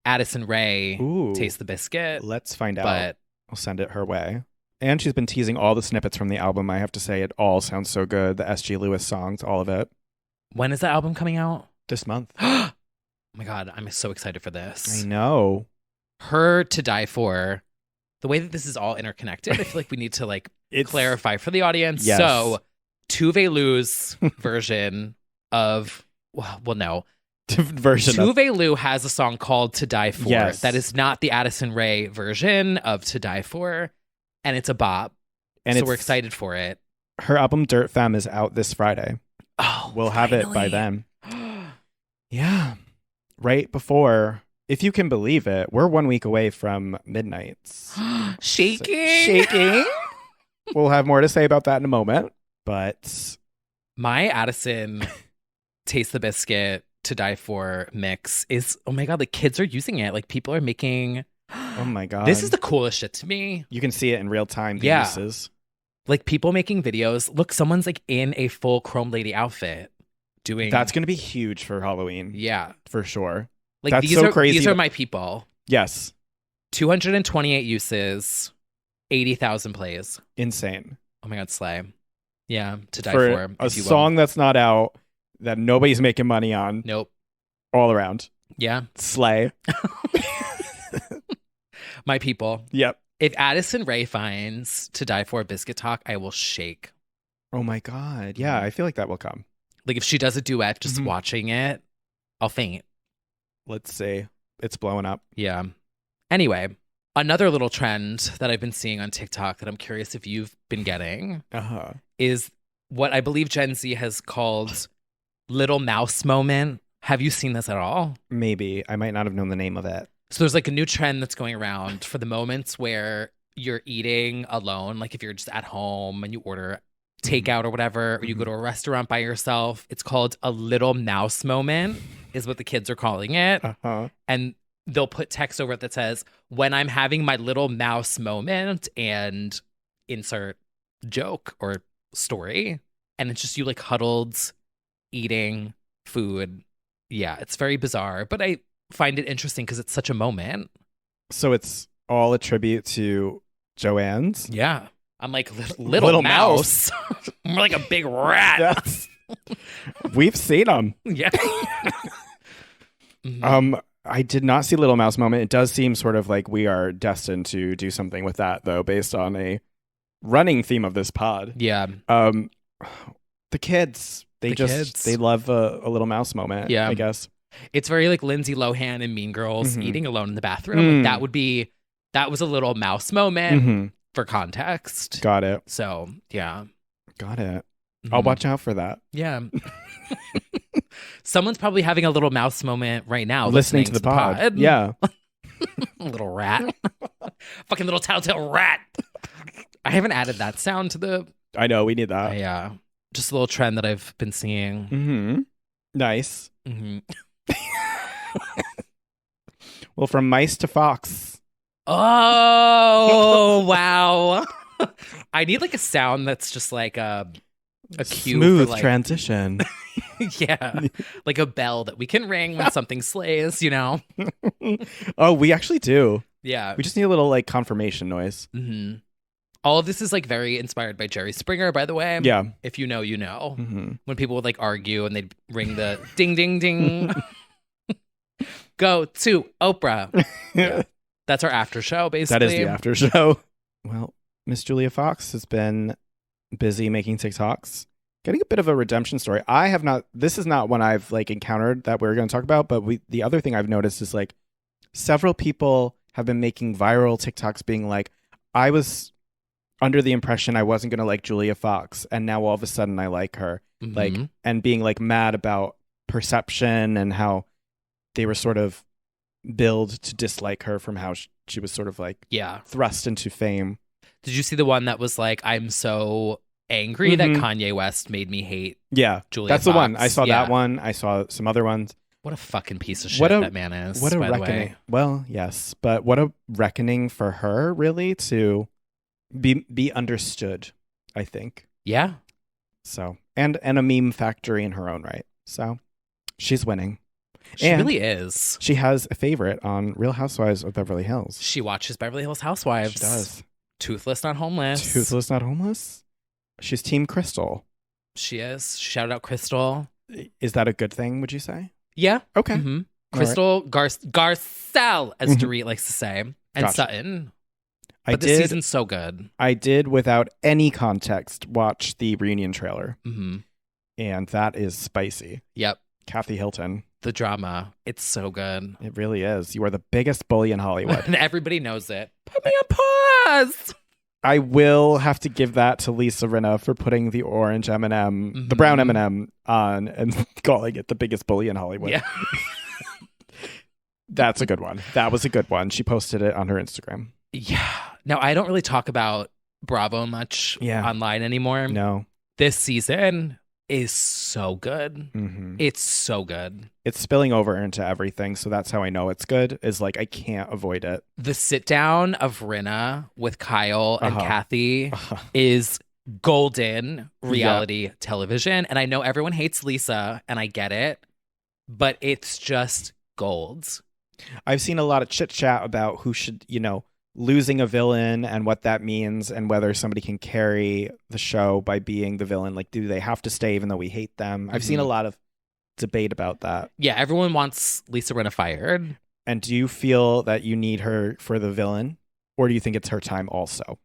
Addison Rae taste the biscuit. Let's find out. But I'll send it her way. And she's been teasing all the snippets from the album. I have to say, it all sounds so good. The S.G. Lewis songs, all of it. When is the album coming out? This month. Oh my God, I'm so excited for this. I know. Her To Die For. The way that this is all interconnected, I feel like we need to clarify for the audience. Yes. So, Tuve Lu's version of, well, no. Tuve Lu has a song called To Die For. Yes. That is not the Addison Rae version of To Die For. And it's a bop. And so we're excited for it. Her album Dirt Femme is out this Friday. Oh, we'll have it by then. Yeah. Right before, if you can believe it, we're 1 week away from Midnights. Shaking. We'll have more to say about that in a moment. But my Addison Taste the Biscuit To Die For mix is, oh my God, kids are using it. People are making... Oh my God. This is the coolest shit to me. You can see it in real time. The uses. People making videos. Look, someone's in a full Chrome Lady outfit doing. That's going to be huge for Halloween. Yeah. For sure. That's these so crazy. These are my people. Yes. 228 uses, 80,000 plays. Insane. Oh my God, slay. Yeah. To Die For. A song that's not out, that nobody's making money on. Nope. All around. Yeah. Slay. My people. Yep. If Addison Rae finds To Die For biscuit talk, I will shake. Oh my God. Yeah, I feel like that will come. If she does a duet, just watching it, I'll faint. Let's see. It's blowing up. Yeah. Anyway, another little trend that I've been seeing on TikTok that I'm curious if you've been getting is what I believe Gen Z has called Little Mouse Moment. Have you seen this at all? Maybe. I might not have known the name of it. So there's a new trend that's going around for the moments where you're eating alone, if you're just at home and you order takeout or whatever, or you go to a restaurant by yourself. It's called a little mouse moment is what the kids are calling it. And they'll put text over it that says, when I'm having my little mouse moment, and insert joke or story. And it's just you huddled eating food. Yeah, it's very bizarre, but I find it interesting because it's such a moment. So it's all a tribute to Joanne's? Yeah. I'm little mouse. I'm a big rat. Yes. We've seen them. Yeah. I did not see Little Mouse moment. It does seem sort of like we are destined to do something with that, though, based on a running theme of this pod. Yeah. The kids, they love a Little Mouse moment. Yeah. I guess It's very like Lindsay Lohan and Mean Girls eating alone in the bathroom. Like, that was a Little Mouse moment for context. Got it. So yeah. Got it. I'll watch out for that. Yeah. Someone's probably having a Little Mouse moment right now. Listening to the pod. Yeah. Little rat. Fucking little tattletale rat. I haven't added that sound to the... I know, we need that. Yeah. Just a little trend that I've been seeing. Mm-hmm. Nice. Well, from mice to fox. Oh, wow. I need like a sound that's just like a cue smooth for like... transition. Yeah. Like a bell that we can ring when something slays, you know? Oh, we actually do. Yeah. We just need a little like confirmation noise. All of this is like very inspired by Jerry Springer, by the way. Yeah. If you know, you know. When people would like argue and they'd ring the ding, ding, ding. Go to Oprah. Yeah. That's our after show, basically. That is the after show. Well, Miss Julia Fox has been busy making TikToks. Getting a bit of a redemption story. This is not one I've like encountered that we're going to talk about, but the other thing I've noticed is like several people have been making viral TikToks being like, I was under the impression I wasn't going to like Julia Fox, and now all of a sudden I like her. Like, and being like mad about perception and how they were sort of billed to dislike her from how she was sort of like thrust into fame. Did you see the one that was like, I'm so angry that Kanye West made me hate Julia That's Fox. the one. I saw that one. I saw some other ones. What a fucking piece of shit that man is. What a by reckoning. The way. Well, yes, but what a reckoning for her, really, to be understood, I think. Yeah. So, and a meme factory in her own right. So, she's winning. She really is. She has a favorite on Real Housewives of Beverly Hills. She watches Beverly Hills Housewives. She does. Toothless, not homeless. Toothless, not homeless? She's Team Crystal. She is. Shout out Crystal. Is that a good thing, would you say? Yeah. Okay. Crystal, Garcelle, as Dorit likes to say, and Sutton. But this season's so good. I did, without any context, watch the reunion trailer. And that is spicy. Yep. Kathy Hilton. The drama. It's so good. It really is. You are the biggest bully in Hollywood. And everybody knows it. Put me on pause. I will have to give that to Lisa Rinna for putting the orange M&M, the brown M&M on and calling it the biggest bully in Hollywood. Yeah. That's a good one. That was a good one. She posted it on her Instagram. Yeah. Now, I don't really talk about Bravo much online anymore. No. This season is so good. It's so good. It's spilling over into everything, so that's how I know it's good, is like I can't avoid it. The sit down of Rinna with Kyle and Kathy is golden reality television. And I know everyone hates Lisa, and I get it, but it's just gold. I've seen a lot of chit chat about who should, losing a villain and what that means and whether somebody can carry the show by being the villain. Like, do they have to stay even though we hate them? I've seen a lot of debate about that. Yeah, everyone wants Lisa Rinna fired. And do you feel that you need her for the villain, or do you think it's her time also?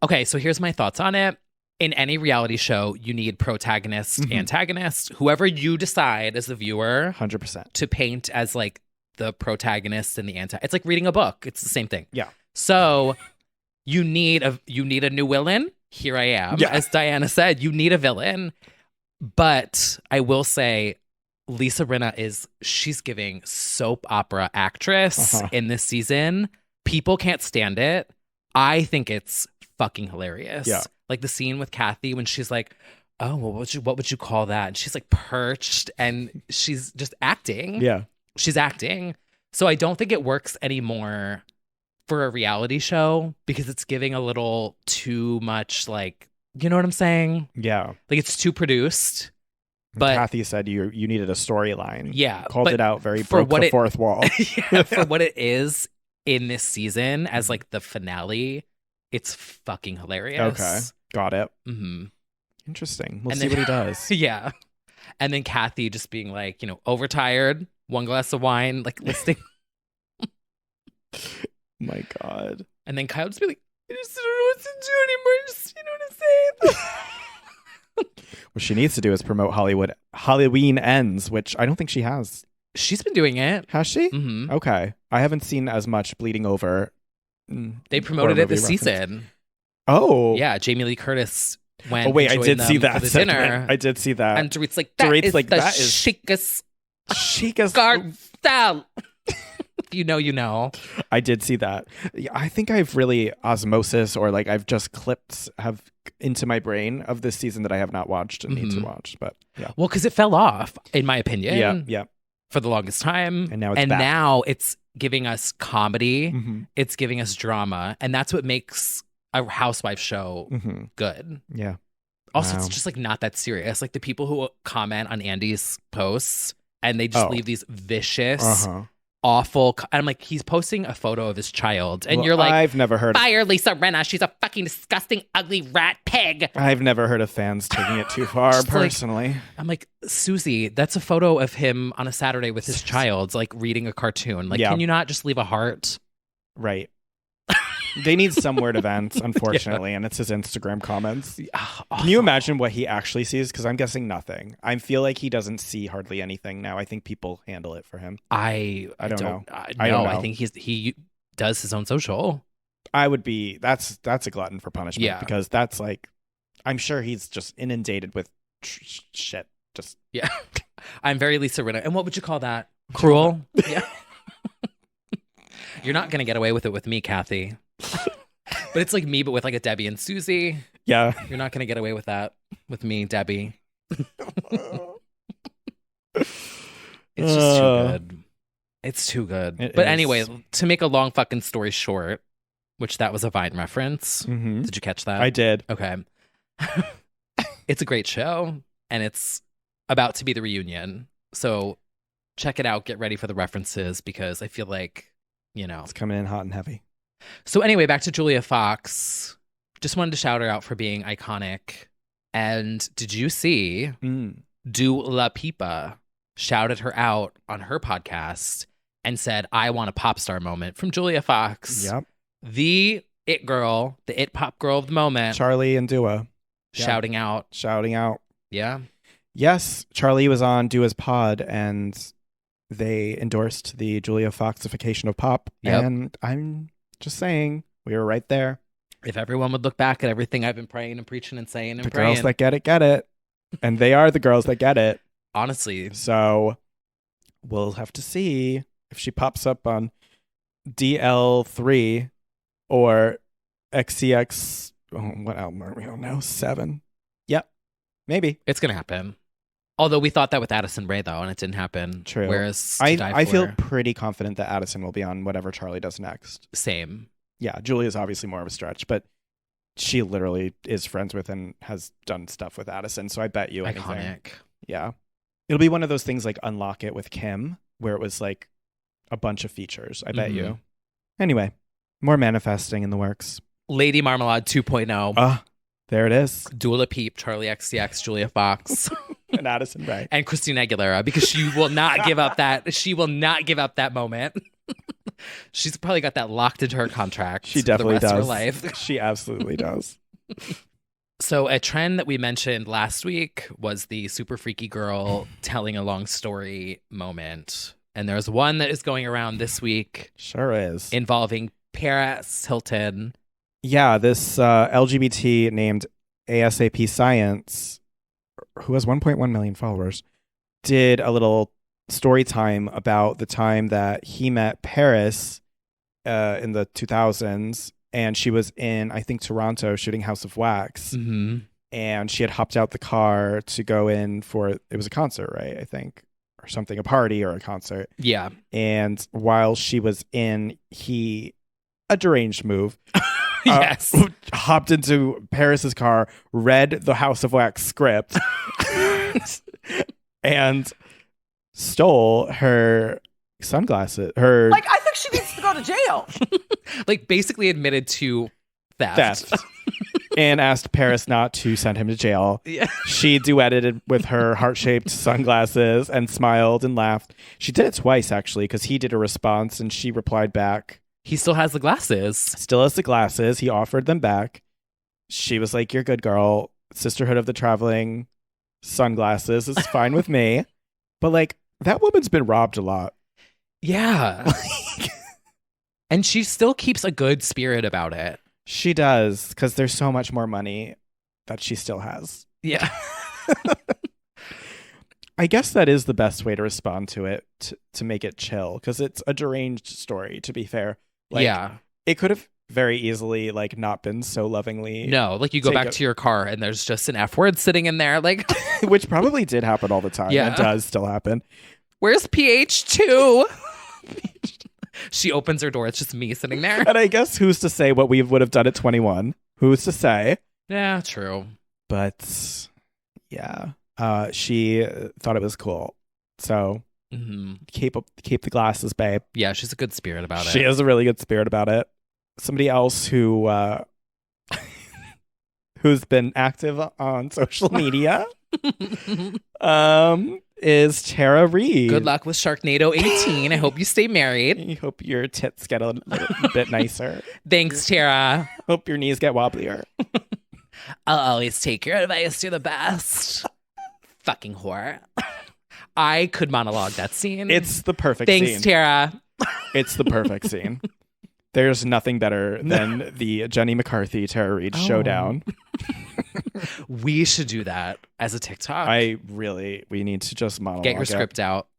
Okay, so here's my thoughts on it. In any reality show, you need protagonist, antagonist, whoever you decide as the viewer 100% to paint as like the protagonist and the it's like reading a book. It's the same thing. Yeah. So you need a new villain. Here I am. Yeah. As Diana said, you need a villain. But I will say Lisa Rinna she's giving soap opera actress in this season. People can't stand it. I think it's fucking hilarious. Yeah. Like the scene with Kathy when she's like, oh, well, what would you call that? And she's like perched and she's just acting. Yeah. She's acting. So I don't think it works anymore for a reality show because it's giving a little too much, like, you know what I'm saying? Yeah. Like it's too produced. But Kathy said you needed a storyline. Yeah. Called it out very broke the fourth wall. Yeah, for what it is in this season as like the finale, it's fucking hilarious. Okay. Got it. Interesting. We'll see what he does. Yeah. And then Kathy just being like, overtired. one glass of wine, like listing. My God. And then Kyle just be like, I just don't know what to do anymore. Just, you know what I'm saying? What she needs to do is promote Halloween Ends, which I don't think she has. She's been doing it. Has she? Mm-hmm. Okay. I haven't seen as much Bleeding Over. They promoted it this reference. season. Oh. Yeah, Jamie Lee Curtis went. Oh, wait, I did see for that the segment. dinner. I did see that. And Dorit's like, that is chicest guard style. If you know, you know. I did see that. I think I've really osmosis or like I've just clipped have into my brain of this season that I have not watched and need to watch. But yeah. Well, because it fell off, in my opinion. Yeah, yeah. For the longest time. And now it's back. Now it's giving us comedy. Mm-hmm. It's giving us drama. And that's what makes a housewife show good. Yeah. Also, it's just like not that serious. Like the people who comment on Andy's posts and they just leave these vicious, awful. And I'm like, he's posting a photo of his child, and you're like, I've never heard. Fire Lisa Rinna. She's a fucking disgusting, ugly rat pig. I've never heard of fans taking it too far. Personally, I'm like, Susie, that's a photo of him on a Saturday with his child, like reading a cartoon. Like, can you not just leave a heart? Right. They need some word events, unfortunately, and it's his Instagram comments. Can you imagine what he actually sees? Because I'm guessing nothing. I feel like he doesn't see hardly anything now. I think people handle it for him. I don't know. I don't know. I think he does his own social. I would be. That's a glutton for punishment. Yeah. Because that's like, I'm sure he's just inundated with shit. Just yeah. I'm very Lisa Rinna. And what would you call that? Cruel? Yeah. You're not gonna get away with it with me, Kathy. But it's like me, but with like a Debbie and Susie. Yeah. You're not going to get away with that with me, Debbie. It's just too good. It's too good. But anyway, to make a long fucking story short, which that was a Vine reference. Mm-hmm. Did you catch that? I did. Okay. It's a great show, and it's about to be the reunion. So check it out. Get ready for the references because I feel like, you know. It's coming in hot and heavy. So anyway, back to Julia Fox. Just wanted to shout her out for being iconic. And did you see Dua Lipa shouted her out on her podcast and said, I want a pop star moment from Julia Fox. Yep. The it girl, the it pop girl of the moment. Charlie and Dua. Shouting out. Yeah. Yes. Charlie was on Dua's pod and they endorsed the Julia Foxification of pop. Yep. And I'm just saying, we were right there. If everyone would look back at everything I've been praying and preaching and saying and the praying. girls that get it. And they are the girls that get it. Honestly. So we'll have to see if she pops up on DL3 or XCX. What album are we on now? 7. Yep. Maybe. It's going to happen. Although we thought that with Addison Rae, though, and it didn't happen. True. Whereas I feel pretty confident that Addison will be on whatever Charlie does next. Same. Yeah, Julia's obviously more of a stretch, but she literally is friends with and has done stuff with Addison, so I bet you anything. Iconic. Yeah. It'll be one of those things like Unlock It with Kim, where it was like a bunch of features. I bet you. Anyway, more manifesting in the works. Lady Marmalade 2.0. There it is. Dua Lipa, Charlie XCX, Julia Fox. And Addison Rae. And Christina Aguilera, because she will not give up that. She will not give up that moment. She's probably got that locked into her contract. She definitely for the rest does. Of her life. She absolutely does. So a trend that we mentioned last week was the super freaky girl telling a long story moment. And there's one that is going around this week. Sure is. Involving Paris Hilton. Yeah, this LGBT named ASAP Science, who has 1.1 million followers, did a little story time about the time that he met Paris in the 2000s. And she was in, I think, Toronto shooting House of Wax. Mm-hmm. And she had hopped out the car to go in for, it was a concert, right? I think, or something, a party or a concert. Yeah. And while she was in, a deranged move. Yes. Hopped into Paris's car, read the House of Wax script, and stole her sunglasses. Like, I think she needs to go to jail. Like, basically admitted to theft. and asked Paris not to send him to jail. Yeah. She duetted with her heart-shaped sunglasses and smiled and laughed. She did it twice, actually, because he did a response and she replied back. He still has the glasses. Still has the glasses. He offered them back. She was like, you're good, girl. Sisterhood of the Traveling Sunglasses is fine with me. But like, that woman's been robbed a lot. Yeah. And she still keeps a good spirit about it. She does, because there's so much more money that she still has. Yeah. I guess that is the best way to respond to it, to make it chill, because it's a deranged story, to be fair. Like, yeah. It could have very easily like not been so lovingly. No, like you go back to your car and there's just an F word sitting in there, like which probably did happen all the time. Yeah. It does still happen. Where's PH2? She opens her door. It's just me sitting there. And I guess who's to say what we would have done at 21? Who's to say? Yeah, true. But yeah, she thought it was cool. So keep the glasses, babe. Yeah, she's a good spirit about it. She has a really good spirit about it. Somebody else who who's been active on social media is Tara Reid. Good luck with Sharknado 18. I hope you stay married. I hope your tits get a little bit nicer. Thanks, Tara. Hope your knees get wobblier. I'll always take your advice. You're the best. Fucking whore. I could monologue that scene. It's the perfect scene. Thanks, Tara. It's the perfect scene. There's nothing better than the Jenny McCarthy Tara Reid showdown. We should do that as a TikTok. We need to just monologue. Get your script out.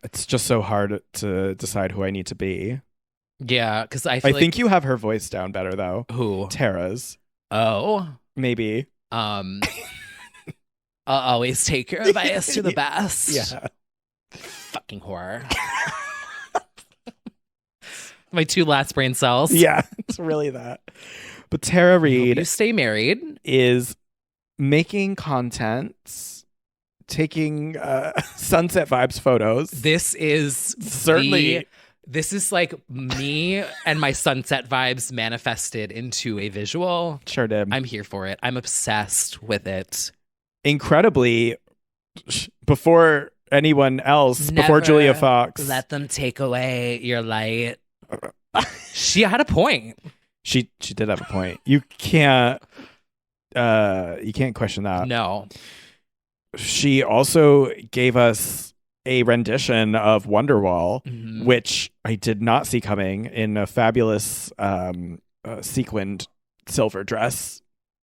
It's just so hard to decide who I need to be. Yeah, because I think you have her voice down better though. Who? Tara's. Oh. Maybe. I'll always take your advice. You're the best. Yeah. Fucking whore. My two last brain cells. Yeah, it's really that. But Tara Reid, you stay married, is making content, taking sunset vibes photos. This is certainly. This is like me and my sunset vibes manifested into a visual. Sure did. I'm here for it. I'm obsessed with it. Incredibly, before anyone else, before Julia Fox. Let them take away your light. She had a point. She did have a point. You can't question that. No. She also gave us a rendition of Wonderwall, which I did not see coming, in a fabulous sequined silver dress.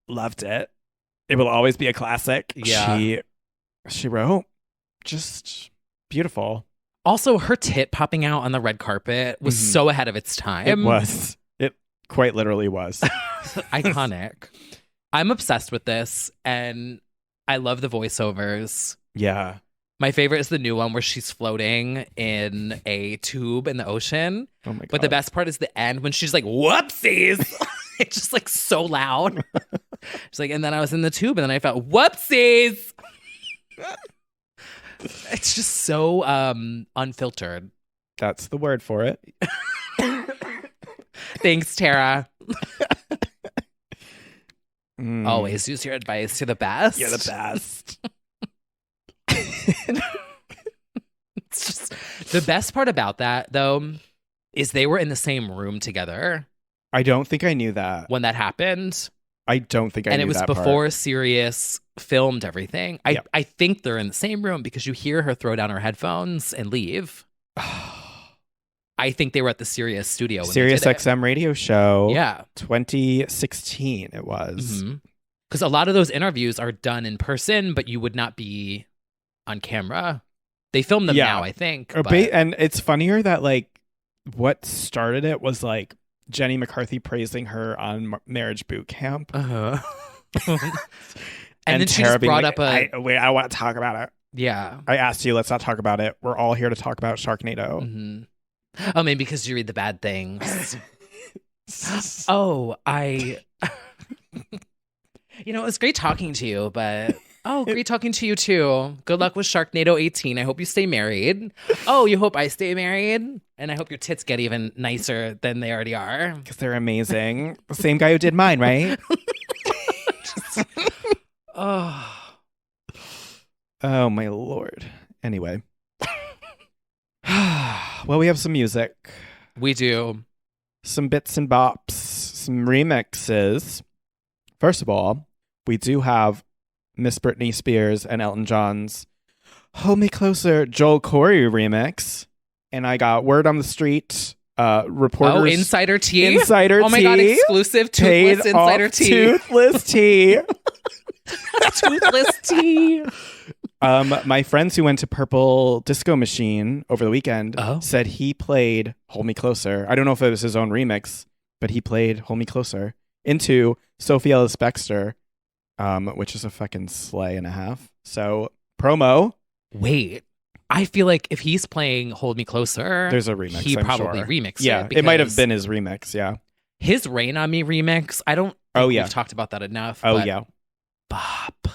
Loved it. It will always be a classic. Yeah. She wrote just beautiful. Also, her tit popping out on the red carpet was so ahead of its time. It was. It quite literally was. Iconic. I'm obsessed with this, and I love the voiceovers. Yeah. My favorite is the new one where she's floating in a tube in the ocean. Oh my God. But the best part is the end when she's like, whoopsies. It's just like so loud. She's like, and then I was in the tube and then I felt whoopsies. It's just so unfiltered. That's the word for it. Thanks, Tara. Always use your advice. You're the best. You're the best. It's just the best part about that, though, is they were in the same room together. I don't think I knew that. When that happened. I don't think I knew that. And it was before Sirius filmed everything. I think they're in the same room because you hear her throw down her headphones and leave. I think they were at the Sirius studio. Sirius XM radio show. Yeah. 2016 it was. Because a lot of those interviews are done in person, but you would not be on camera. They film them now, I think. And it's funnier that like what started it was like Jenny McCarthy praising her on Marriage Boot Camp. And then she Tara just brought up I want to talk about it. Yeah. I asked you, let's not talk about it. We're all here to talk about Sharknado. Oh, maybe because you read the bad things. You know, it was great talking to you, but great talking to you too. Good luck with Sharknado 18. I hope you stay married. Oh, you hope I stay married? And I hope your tits get even nicer than they already are. Because they're amazing. The same guy who did mine, right? Oh. Oh my Lord. Anyway. Well, we have some music. We do. Some bits and bops, some remixes. First of all, we do have Miss Britney Spears and Elton John's Hold Me Closer Joel Corey remix. And I got word on the street, reporters. Oh, Insider Tea? Insider Tea. Oh my God, exclusive Toothless Insider Tea. Toothless Tea. Toothless Tea. My friends who went to Purple Disco Machine over the weekend said he played Hold Me Closer. I don't know if it was his own remix, but he played Hold Me Closer into Sophie Ellis-Bextor, which is a fucking slay and a half. So, promo. Wait, I feel like if he's playing Hold Me Closer, there's a remix. He I'm probably sure. remixed Yeah, it. it might have been his remix. Yeah. His Rain on Me remix, I don't think we've talked about that enough. Oh, but yeah. Bop.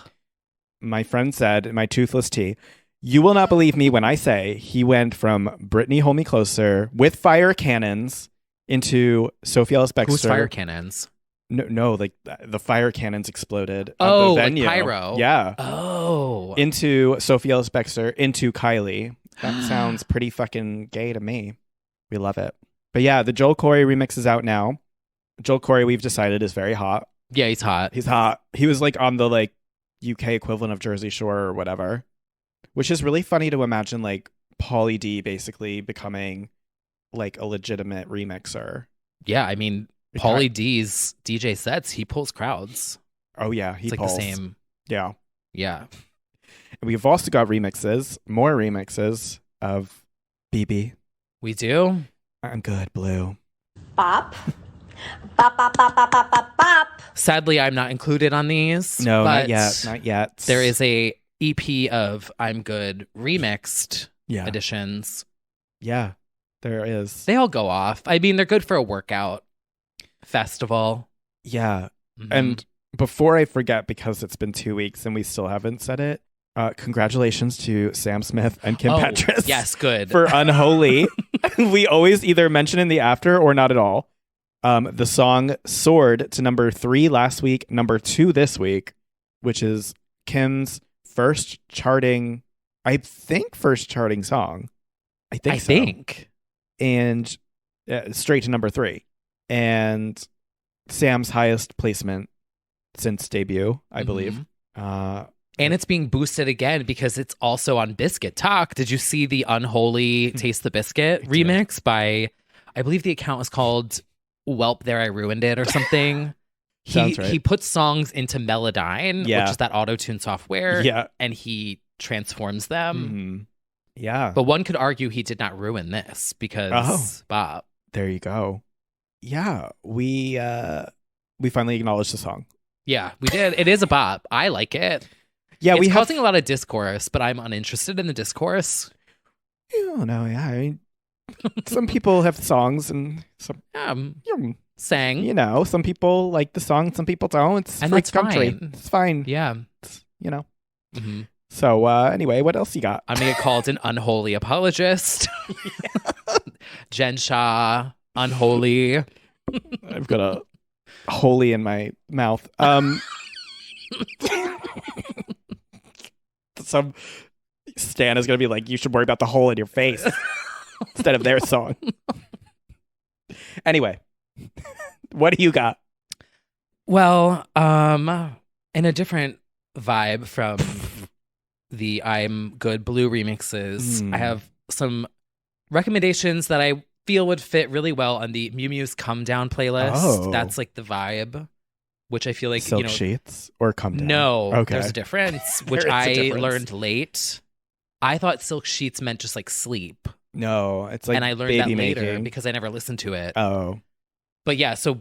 My friend said, my Toothless Tea, you will not believe me when I say he went from Britney Hold Me Closer with fire cannons into Sophie Ellis-Bextor. Who's fire cannons? No, like the fire cannons exploded at Oh, the venue. like pyro. Yeah. Oh. Into Sophie Ellis-Bextor, into Kylie. That sounds pretty fucking gay to me. We love it. But yeah, the Joel Corey remix is out now. Joel Corey, we've decided, is very hot. Yeah, he's hot. He's hot. He was like on the like UK equivalent of Jersey Shore or whatever, which is really funny to imagine like Pauly D basically becoming like a legitimate remixer. Yeah, I mean, Pauly D's DJ sets, he pulls crowds. Oh yeah, he it's pulls. Like the same. Yeah. Yeah. And we've also got more remixes of BB. We do? I'm Good, Blue. Bop. Bop, bop, bop, bop, bop, bop, bop. Sadly, I'm not included on these. No, but not yet. Not yet. There is a EP of I'm Good remixed editions. Yeah, there is. They all go off. I mean, they're good for a workout festival. Yeah. And before I forget, because it's been 2 weeks and we still haven't said it, congratulations to Sam Smith and Kim Petras. Yes, good. For Unholy. We always either mention in the after or not at all. The song soared to number 3 last week, number 2 this week, which is Kim's first charting song. I think. And straight to number 3. And Sam's highest placement since debut, I believe. And it's being boosted again because it's also on Biscuit Talk. Did you see the Unholy Taste the Biscuit remix by, I believe the account was called Welp There I Ruined It or something. Sounds right. He puts songs into Melodyne, which is that auto-tune software. Yeah. And he transforms them. Yeah. But one could argue he did not ruin this because Bob. There you go. Yeah. We finally acknowledged the song. Yeah, we did. It is a bop. I like it. Yeah, it's causing a lot of discourse, but I'm uninterested in the discourse. Oh no, yeah. I mean, some people have songs and some sang. You know, some people like the song, some people don't. It's and free that's country. Fine. It's fine. Yeah, you know. So anyway, what else you got? I'm gonna get called an unholy apologist. Jen Shah, unholy. I've got a holy in my mouth. Some Stan is gonna be like, you should worry about the hole in your face instead of their song. Anyway, what do you got? Well, in a different vibe from the I'm Good Blue remixes, I have some recommendations that I feel would fit really well on the Mew Mew's Come Down playlist. That's like the vibe, which I feel like Silk Sheets or Come Down. No, okay. There's a difference, which I learned late. I thought Silk Sheets meant just like sleep. No, it's like and I learned baby that later making. because I never listened to it. Oh, but yeah, so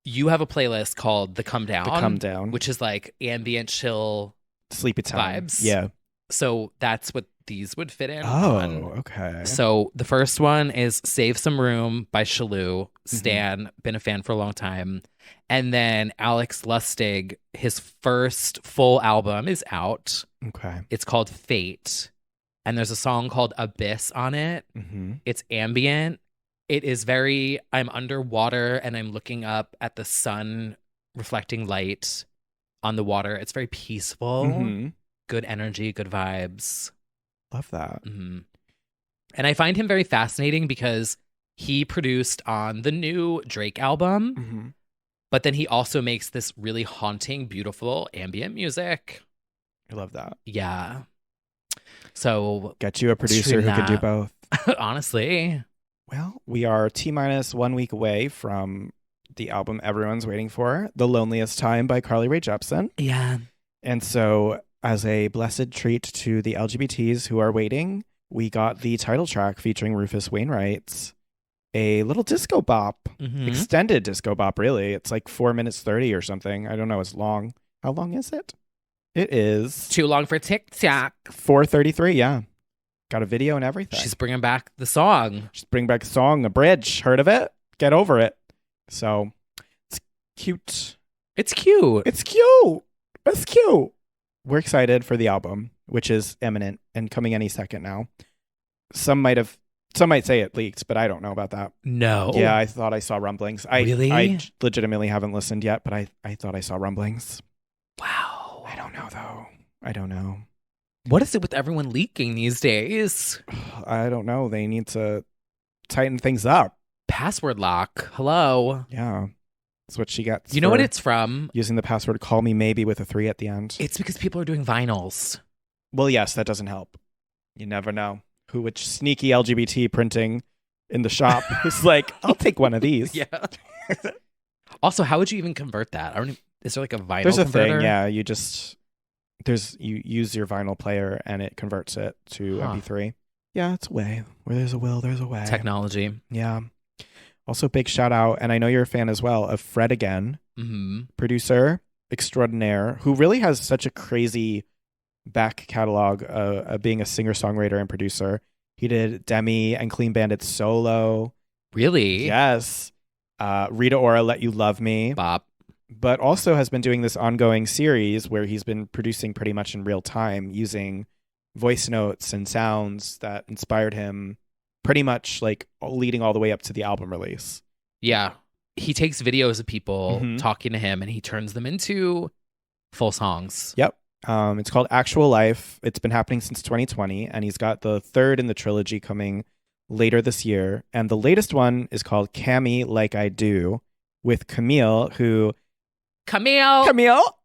you have a playlist called The Come Down. The Come Down, which is like ambient, chill, sleepy time vibes. Yeah. So that's what these would fit in. Oh, okay. So the first one is Save Some Room by Shalou. Stan, been a fan for a long time. And then Alex Lustig, his first full album is out. Okay. It's called Fate. And there's a song called Abyss on it. It's ambient. It is very, I'm underwater and I'm looking up at the sun reflecting light on the water. It's very peaceful. Mm-hmm. Good energy, good vibes. Love that. Mm-hmm. And I find him very fascinating because he produced on the new Drake album, Mm-hmm. but then he also makes this really haunting, beautiful ambient music. I love that. Yeah. So Get you a producer who can do both. honestly. Well, we are T-minus 1 week away from the album everyone's waiting for, The Loneliest Time by Carly Rae Jepsen. Yeah. And so, as a blessed treat to the LGBTs who are waiting, we got the title track featuring Rufus Wainwright, a little disco bop, extended disco bop, really. It's like 4 minutes 30 or something. I don't know. It's long. How long is it? It is Too long for TikTok. 4:33. Yeah. Got a video and everything. She's bringing back the song. She's bringing back the song, a bridge. Heard of it? Get over it. So, it's cute. It's cute. It's cute. It's cute. We're excited for the album, which is imminent and coming any second now. Some might say it leaked, but I don't know about that. No. Yeah, I thought I saw rumblings. Really? I legitimately haven't listened yet, but I thought I saw rumblings. Wow. I don't know, though. I don't know. What is it with everyone leaking these days? I don't know. They need to tighten things up. Password lock. Hello. Yeah. That's what she gets. You know what it's from? Using the password call me maybe with a 3 at the end. It's because people are doing vinyls. Well, yes, that doesn't help. You never know. Which sneaky LGBT printing in the shop is like, I'll take one of these. Yeah. Also, how would you even convert that? Is there like a vinyl There's a converter? thing, yeah. You use your vinyl player and it converts it to MP3. Yeah, it's a way. Where there's a will, there's a way. Technology. Yeah. Also, big shout out, and I know you're a fan as well, of Fred Again, producer extraordinaire, who really has such a crazy back catalog of being a singer-songwriter and producer. He did Demi and Clean Bandit solo. Really? Yes. Rita Ora, Let You Love Me. Bop. But also has been doing this ongoing series where he's been producing pretty much in real time using voice notes and sounds that inspired him, pretty much like leading all the way up to the album release. Yeah. He takes videos of people talking to him and he turns them into full songs. Yep. It's called Actual Life. It's been happening since 2020, and he's got the third in the trilogy coming later this year. And the latest one is called Cammy Like I Do with Camille, who... Camille!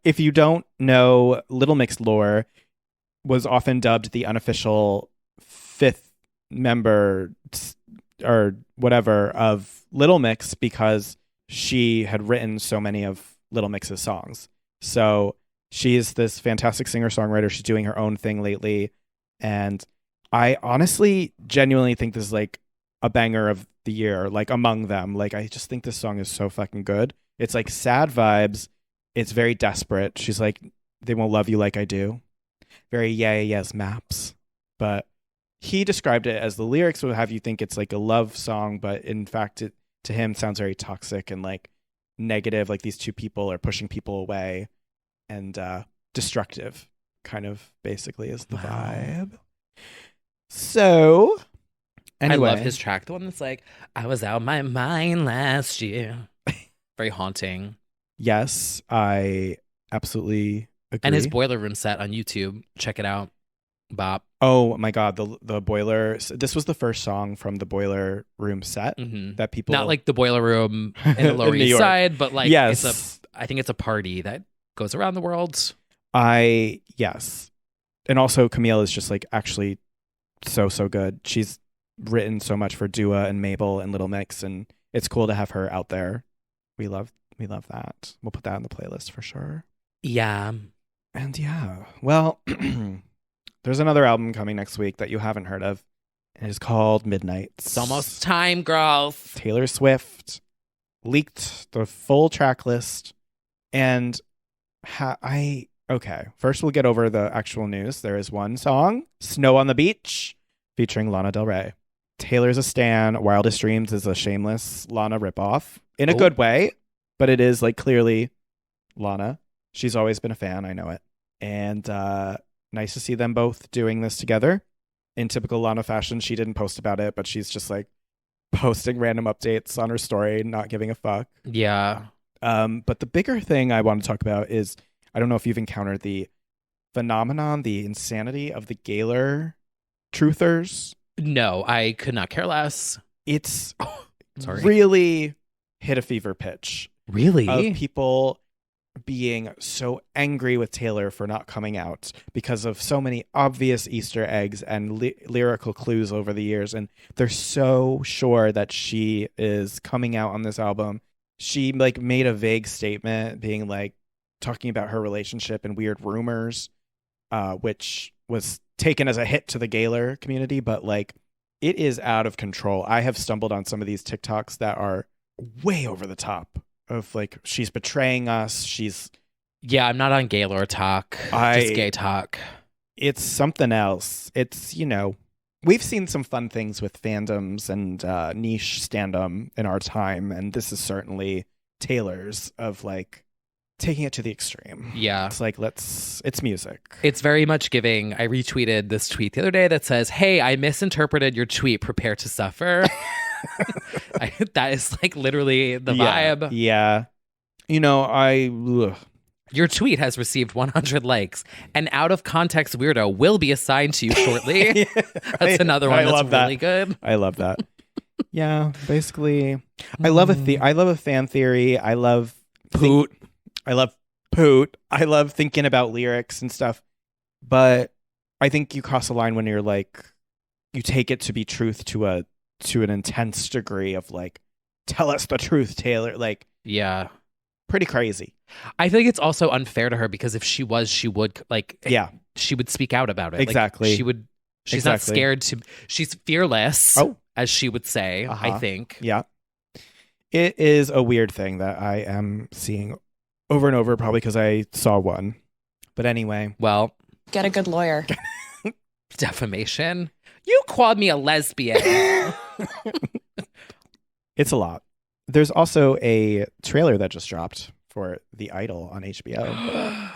If you don't know, Little Mix lore was often dubbed the unofficial fifth member or whatever of Little Mix because she had written so many of Little Mix's songs. So she's this fantastic singer-songwriter. She's doing her own thing lately. And I honestly, genuinely think this is like a banger of the year, like among them. Like, I just think this song is so fucking good. It's like sad vibes. It's very desperate. She's like, they won't love you like I do. Very yes maps. But he described it as the lyrics will have you think it's like a love song, but in fact, it to him sounds very toxic and like negative. Like these two people are pushing people away and destructive, kind of basically is the vibe. So, anyway. I love his track. The one that's like, I was out my mind last year. Very haunting. Yes, I absolutely agree. And his Boiler Room set on YouTube. Check it out. Bop. Oh my God, the Boiler. This was the first song from the Boiler Room set that people... Not like the Boiler Room in the Lower East Side, but like, yes. I think it's a party that goes around the world. Yes. And also Camille is just like actually so good. She's written so much for Dua and Mabel and Little Mix, and it's cool to have her out there. We love that. We'll put that on the playlist for sure. Yeah. And yeah, well, there's another album coming next week that you haven't heard of. It is called Midnights. It's almost time, girls. Taylor Swift leaked the full track list. And okay, first we'll get over the actual news. There is one song, Snow on the Beach, featuring Lana Del Rey. Taylor's a stan. Wildest Dreams is a shameless Lana ripoff in a good way, but it is like clearly Lana. She's always been a fan. I know it. And nice to see them both doing this together. In typical Lana fashion, she didn't post about it, but she's just like posting random updates on her story, not giving a fuck. Yeah. But the bigger thing I want to talk about is, I don't know if you've encountered the phenomenon, the insanity of the Gaylor truthers. No, I could not care less. It's Sorry. really hit a fever pitch. Really? Of people being so angry with Taylor for not coming out because of so many obvious Easter eggs and lyrical clues over the years. And they're so sure that she is coming out on this album. She like made a vague statement being like talking about her relationship and weird rumors, which was taken as a hit to the Gaylor community, but like it is out of control. I have stumbled on some of these TikToks that are way over the top of like, she's betraying us. Yeah, I'm not on Gaylor talk. Just gay talk. It's something else. It's, you know, we've seen some fun things with fandoms and niche standum in our time, and this is certainly Taylor's of like taking it to the extreme. Yeah. It's like, it's music. It's very much giving. I retweeted this tweet the other day that says, "Hey, I misinterpreted your tweet. Prepare to suffer." That is like literally the vibe. Yeah. You know, your tweet has received 100 likes. An out of context weirdo will be assigned to you shortly. That's another one that's really good. I love that. Yeah, basically, I love a fan theory. I love Poot. I love thinking about lyrics and stuff. But I think you cross a line when you're like, you take it to be truth to an intense degree of like, tell us the truth, Taylor. Like, yeah, pretty crazy. I feel like it's also unfair to her because if she would like, yeah, she would speak out about it. Exactly. Like, she's not scared to, she's fearless, as she would say, I think. Yeah. It is a weird thing that I am seeing over and over, probably because I saw one. But anyway. Well, get a good lawyer. Defamation. You called me a lesbian. It's a lot. There's also a trailer that just dropped for The Idol on HBO.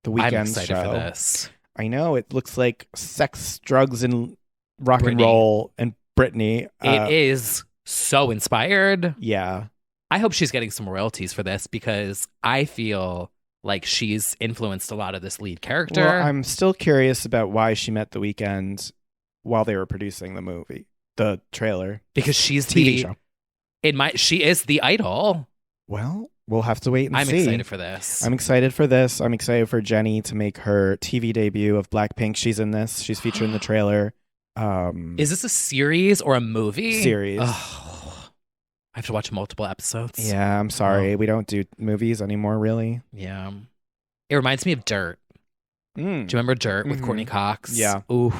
The Weeknd I'm excited show. for this. I know. It looks like sex, drugs, and rock and roll and Britney. It is so inspired. Yeah. I hope she's getting some royalties for this because I feel like she's influenced a lot of this lead character. Well, I'm still curious about why she met The Weeknd while they were producing the trailer. Because she's TV show. She is the idol. Well, we'll have to wait and see. I'm excited for this. I'm excited for this. I'm excited for Jennie to make her TV debut of Blackpink. She's in this. She's featured in the trailer. Is this a series or a movie? Series. Oh, I have to watch multiple episodes. Yeah, I'm sorry. We don't do movies anymore, really. Yeah. It reminds me of Dirt. Do you remember Dirt with Courtney Cox? Yeah. Ooh.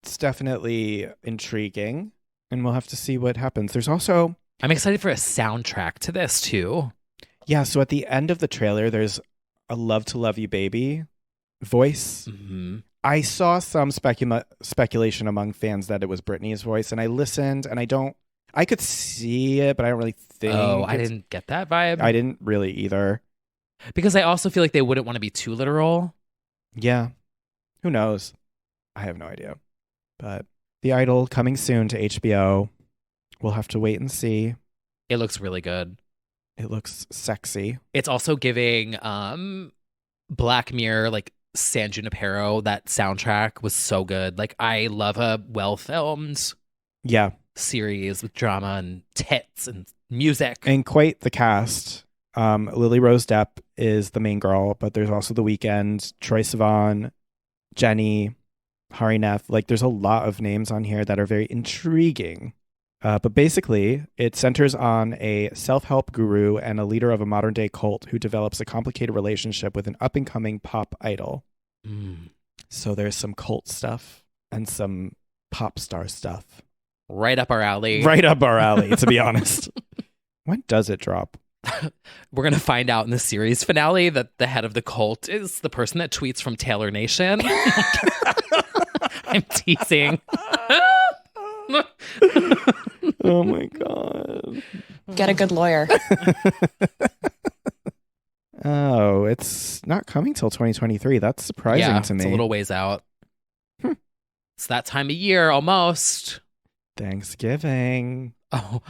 It's definitely intriguing, and we'll have to see what happens. There's also... I'm excited for a soundtrack to this, too. Yeah, so at the end of the trailer, there's a Love to Love You Baby voice. Mm-hmm. I saw some speculation among fans that it was Britney's voice, and I listened, and I could see it, but I don't really think... Oh, I didn't get that vibe. I didn't really either. Because I also feel like they wouldn't want to be too literal. Yeah. Who knows? I have no idea. But The Idol coming soon to HBO. We'll have to wait and see. It looks really good. It looks sexy. It's also giving Black Mirror, like San Junipero. That soundtrack was so good. Like, I love a well-filmed series with drama and tits and music. And quite the cast. Lily Rose Depp is the main girl, but there's also The Weeknd, Troye Sivan, Jennie, Hari Nef. Like, there's a lot of names on here that are very intriguing. But basically, it centers on a self-help guru and a leader of a modern-day cult who develops a complicated relationship with an up-and-coming pop idol. So there's some cult stuff and some pop star stuff. Right up our alley. Right up our alley, to be honest. When does it drop? We're going to find out in the series finale that the head of the cult is the person that tweets from Taylor Nation. I'm teasing. Oh my God. Get a good lawyer. Oh, it's not coming till 2023. That's surprising to me. It's a little ways out. It's that time of year almost. Thanksgiving. Oh.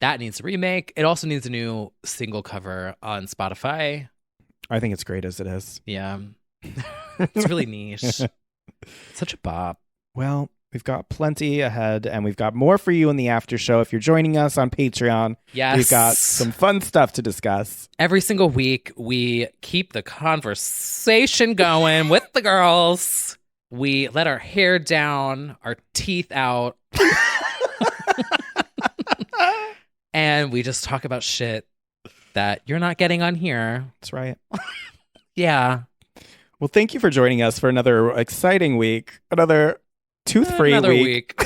That needs a remake. It also needs a new single cover on Spotify. I think it's great as it is. Yeah. It's really niche. Such a bop. Well, we've got plenty ahead, and we've got more for you in the after show. If you're joining us on Patreon, yes, we've got some fun stuff to discuss. Every single week, we keep the conversation going with the girls. We let our hair down, our teeth out, and we just talk about shit that you're not getting on here. That's right. Yeah. Well, thank you for joining us for another exciting week, another tooth-free week.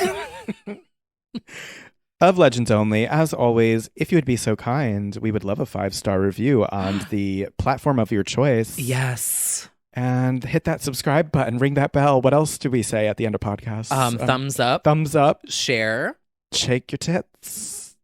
Of Legends Only. As always, if you would be so kind, we would love a 5-star review on the platform of your choice. Yes. And hit that subscribe button, ring that bell. What else do we say at the end of podcasts? Thumbs up. Thumbs up. Share. Shake your tits.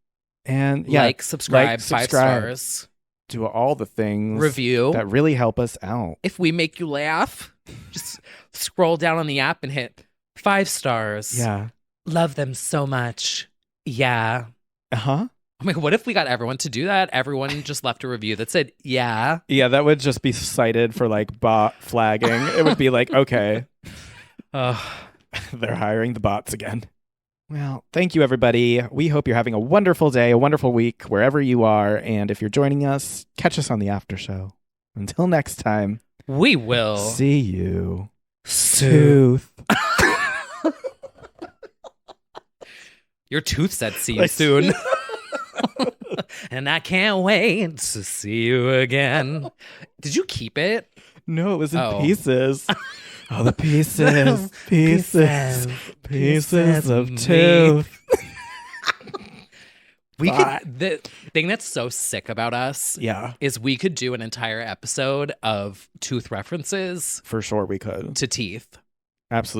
And subscribe, 5 stars. Do all the things. Review. That really help us out. If we make you laugh, just scroll down on the app and hit 5 stars. Yeah. Love them so much. Yeah. Uh-huh. Oh my God, what if we got everyone to do that? Everyone just left a review that said, yeah. Yeah, that would just be cited for like bot flagging. It would be like, okay. They're hiring the bots again. Well, thank you, everybody. We hope you're having a wonderful day, a wonderful week, wherever you are. And if you're joining us, catch us on the after show. Until next time, we will see you soon. Your tooth said see you soon. And I can't wait to see you again. Did you keep it? No, it was in pieces. Oh, the pieces of tooth. We could. The thing that's so sick about us, is we could do an entire episode of tooth references. For sure, we could to teeth. Absolutely.